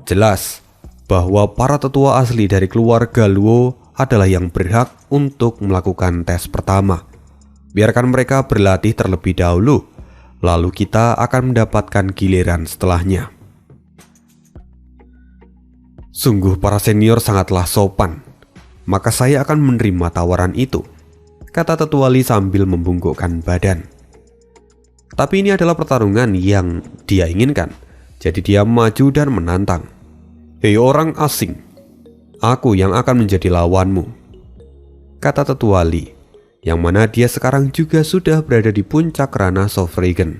Jelas bahwa para tetua asli dari keluarga Luo adalah yang berhak untuk melakukan tes pertama. Biarkan mereka berlatih terlebih dahulu, lalu kita akan mendapatkan giliran setelahnya. Sungguh para senior sangatlah sopan, maka saya akan menerima tawaran itu, kata Tetua Li sambil membungkukkan badan. Tapi ini adalah pertarungan yang dia inginkan, jadi dia maju dan menantang. Hei orang asing, aku yang akan menjadi lawanmu, kata Tetua Li, yang mana dia sekarang juga sudah berada di puncak ranah Sovragen.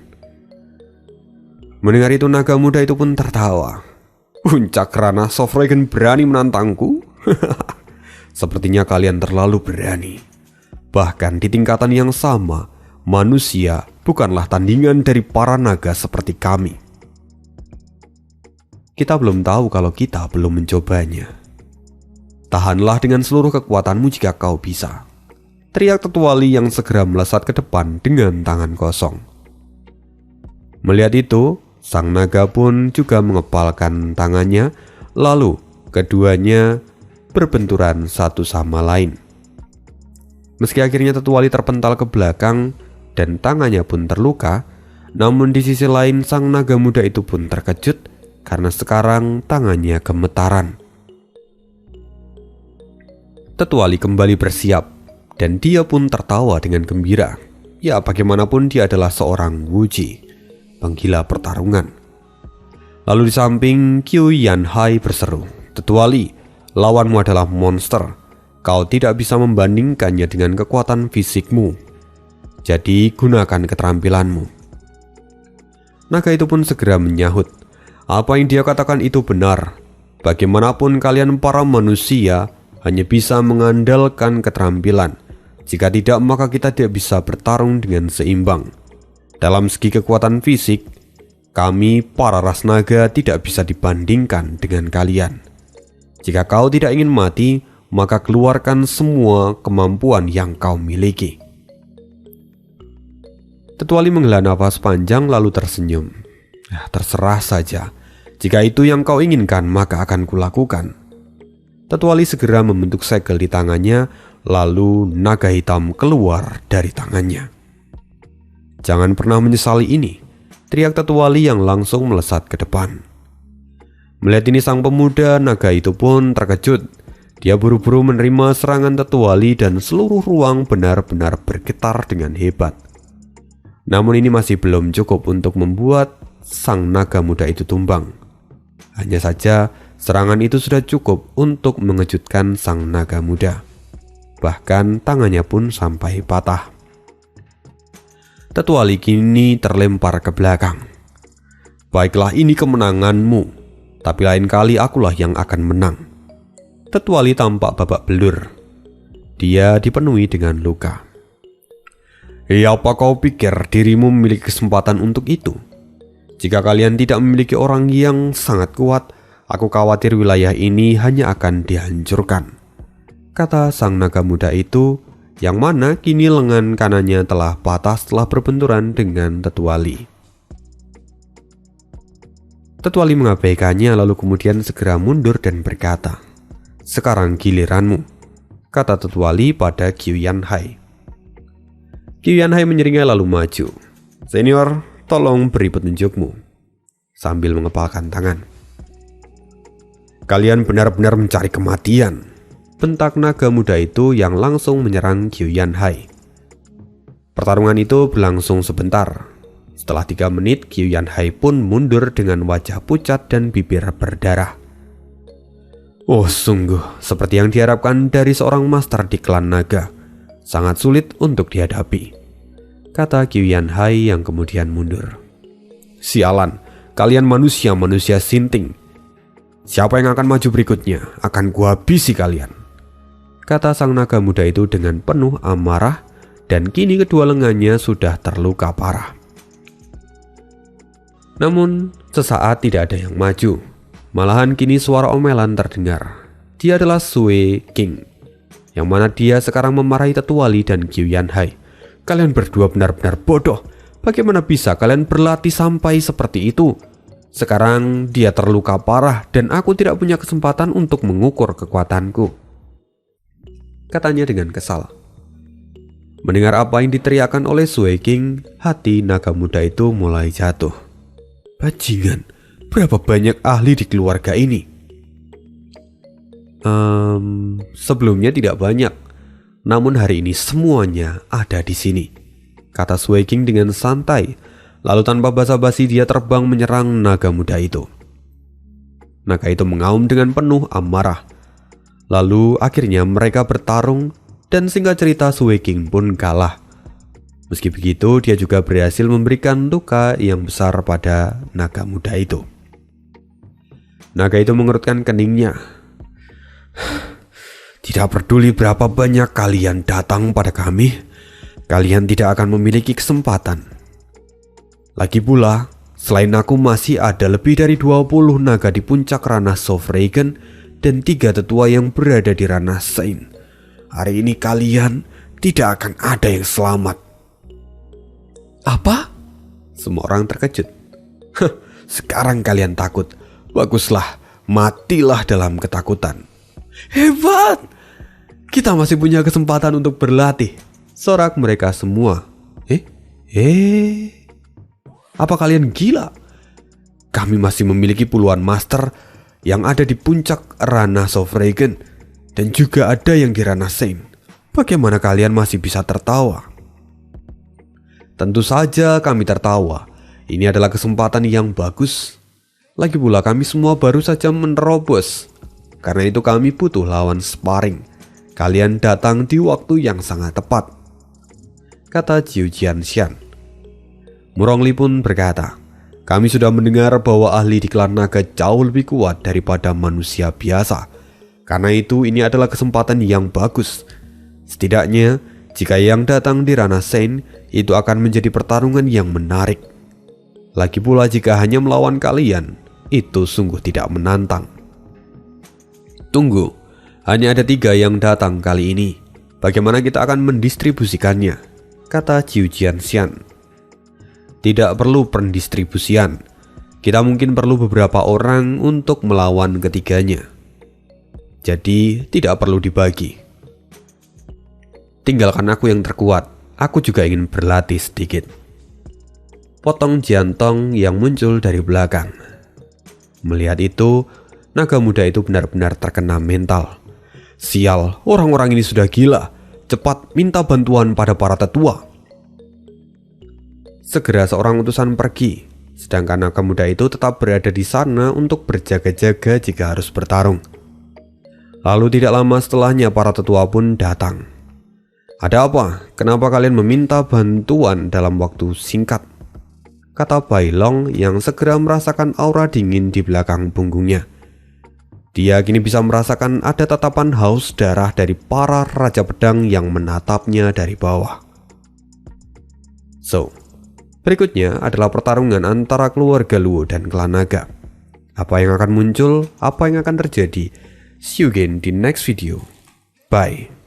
Mendengar itu, naga muda itu pun tertawa. Puncak ranah Sovragen berani menantangku? Sepertinya kalian terlalu berani. Bahkan di tingkatan yang sama, manusia bukanlah tandingan dari para naga seperti kami. Kita belum tahu kalau kita belum mencobanya. Tahanlah dengan seluruh kekuatanmu jika kau bisa, teriak Tetua Li yang segera melesat ke depan dengan tangan kosong. Melihat itu, sang naga pun juga mengepalkan tangannya, lalu keduanya berbenturan satu sama lain. Meski akhirnya Tetua Li terpental ke belakang dan tangannya pun terluka, namun di sisi lain sang naga muda itu pun terkejut karena sekarang tangannya gemetaran. Tetua Li kembali bersiap dan dia pun tertawa dengan gembira. Ya, bagaimanapun dia adalah seorang wuji, penggila pertarungan. Lalu di samping, Qiu Yanhai berseru, Tetua Li, lawanmu adalah monster. Kau tidak bisa membandingkannya dengan kekuatan fisikmu. Jadi gunakan keterampilanmu. Naga itu pun segera menyahut, apa yang dia katakan itu benar. Bagaimanapun kalian para manusia hanya bisa mengandalkan keterampilan. Jika tidak, maka kita tidak bisa bertarung dengan seimbang. Dalam segi kekuatan fisik, kami para ras naga tidak bisa dibandingkan dengan kalian. Jika kau tidak ingin mati, maka keluarkan semua kemampuan yang kau miliki. Tetua Li menghela nafas panjang lalu tersenyum. Terserah saja. Jika itu yang kau inginkan, maka akan kulakukan. Tetua Li segera membentuk segel di tangannya, lalu naga hitam keluar dari tangannya. Jangan pernah menyesali ini, teriak Tetua Li yang langsung melesat ke depan. Melihat ini, sang pemuda naga itu pun terkejut. Dia buru-buru menerima serangan Tetua Li dan seluruh ruang benar-benar bergetar dengan hebat. Namun ini masih belum cukup untuk membuat sang naga muda itu tumbang. Hanya saja serangan itu sudah cukup untuk mengejutkan sang naga muda. Bahkan tangannya pun sampai patah. Tetua Li kini terlempar ke belakang. Baiklah, ini kemenanganmu, tapi lain kali akulah yang akan menang. Tetua Li tampak babak belur. Dia dipenuhi dengan luka. Apa kau pikir dirimu memiliki kesempatan untuk itu? Jika kalian tidak memiliki orang yang sangat kuat, aku khawatir wilayah ini hanya akan dihancurkan, kata sang naga muda itu, yang mana kini lengan kanannya telah patah setelah berbenturan dengan Tetua Li. Tetua Li mengabaikannya lalu kemudian segera mundur dan berkata, sekarang giliranmu, kata Tetua Li pada Qiu Yanhai. Qiu Yanhai menyeringai lalu maju. Senior, tolong beri petunjukmu, sambil mengepalkan tangan. Kalian benar-benar mencari kematian, bentak naga muda itu yang langsung menyerang Qiu Yanhai. Pertarungan itu berlangsung sebentar. Setelah 3 menit, Qiu Yanhai pun mundur dengan wajah pucat dan bibir berdarah. Oh, sungguh seperti yang diharapkan dari seorang master di klan naga. Sangat sulit untuk dihadapi, kata Qiu Yanhai yang kemudian mundur. Sialan, kalian manusia-manusia sinting. Siapa yang akan maju berikutnya akan kuhabisi kalian, kata sang naga muda itu dengan penuh amarah, dan kini kedua lengannya sudah terluka parah. Namun, sesaat tidak ada yang maju. Malahan kini suara omelan terdengar. Dia adalah Sui King, yang mana dia sekarang memarahi Tetua Li dan Qiu Yanhai. Kalian berdua benar-benar bodoh. Bagaimana bisa kalian berlatih sampai seperti itu? Sekarang dia terluka parah dan aku tidak punya kesempatan untuk mengukur kekuatanku, katanya dengan kesal. Mendengar apa yang diteriakkan oleh Sui King, hati naga muda itu mulai jatuh. Bajingan, berapa banyak ahli di keluarga ini? Sebelumnya tidak banyak. Namun hari ini semuanya ada di sini, kata Sui King dengan santai. Lalu tanpa basa-basi dia terbang menyerang naga muda itu. Naga itu mengaum dengan penuh amarah. Lalu akhirnya mereka bertarung dan singkat cerita Sui King pun kalah. Meski begitu dia juga berhasil memberikan luka yang besar pada naga muda itu. Naga itu mengerutkan keningnya. Tidak peduli berapa banyak kalian datang pada kami, kalian tidak akan memiliki kesempatan. Lagi pula, selain aku masih ada lebih dari 20 naga di puncak ranah Sovragen dan 3 tetua yang berada di ranah Seine. Hari ini kalian tidak akan ada yang selamat. Apa? Semua orang terkejut. Sekarang kalian takut. Baguslah, matilah dalam ketakutan. Hebat! Kita masih punya kesempatan untuk berlatih, sorak mereka semua. Apa kalian gila? Kami masih memiliki puluhan master yang ada di puncak ranah Sovragen dan juga ada yang di ranah Seine. Bagaimana kalian masih bisa tertawa? Tentu saja kami tertawa. Ini adalah kesempatan yang bagus. Lagi pula kami semua baru saja menerobos. Karena itu kami butuh lawan sparring. Kalian datang di waktu yang sangat tepat, kata Jiu Jianxian. Murong Li pun berkata, kami sudah mendengar bahwa ahli di klan naga jauh lebih kuat daripada manusia biasa. Karena itu ini adalah kesempatan yang bagus. Setidaknya jika yang datang di ranah Seine itu akan menjadi pertarungan yang menarik. Lagi pula jika hanya melawan kalian, itu sungguh tidak menantang. Tunggu, hanya ada 3 yang datang kali ini. Bagaimana kita akan mendistribusikannya? Kata Jiu Jianxian. Tidak perlu pendistribusian. Kita mungkin perlu beberapa orang untuk melawan ketiganya. Jadi tidak perlu dibagi. Tinggalkan aku yang terkuat. Aku juga ingin berlatih sedikit, potong Jiantong yang muncul dari belakang. Melihat itu, naga muda itu benar-benar terkena mental. Sial, orang-orang ini sudah gila. Cepat minta bantuan pada para tetua. Segera seorang utusan pergi, sedangkan naga muda itu tetap berada di sana untuk berjaga-jaga jika harus bertarung. Lalu tidak lama setelahnya para tetua pun datang. Ada apa? Kenapa kalian meminta bantuan dalam waktu singkat? Kata Bai Long yang segera merasakan aura dingin di belakang punggungnya. Dia kini bisa merasakan ada tatapan haus darah dari para raja pedang yang menatapnya dari bawah. Berikutnya adalah pertarungan antara keluarga Luo dan klan naga. Apa yang akan muncul? Apa yang akan terjadi? See you again di next video. Bye.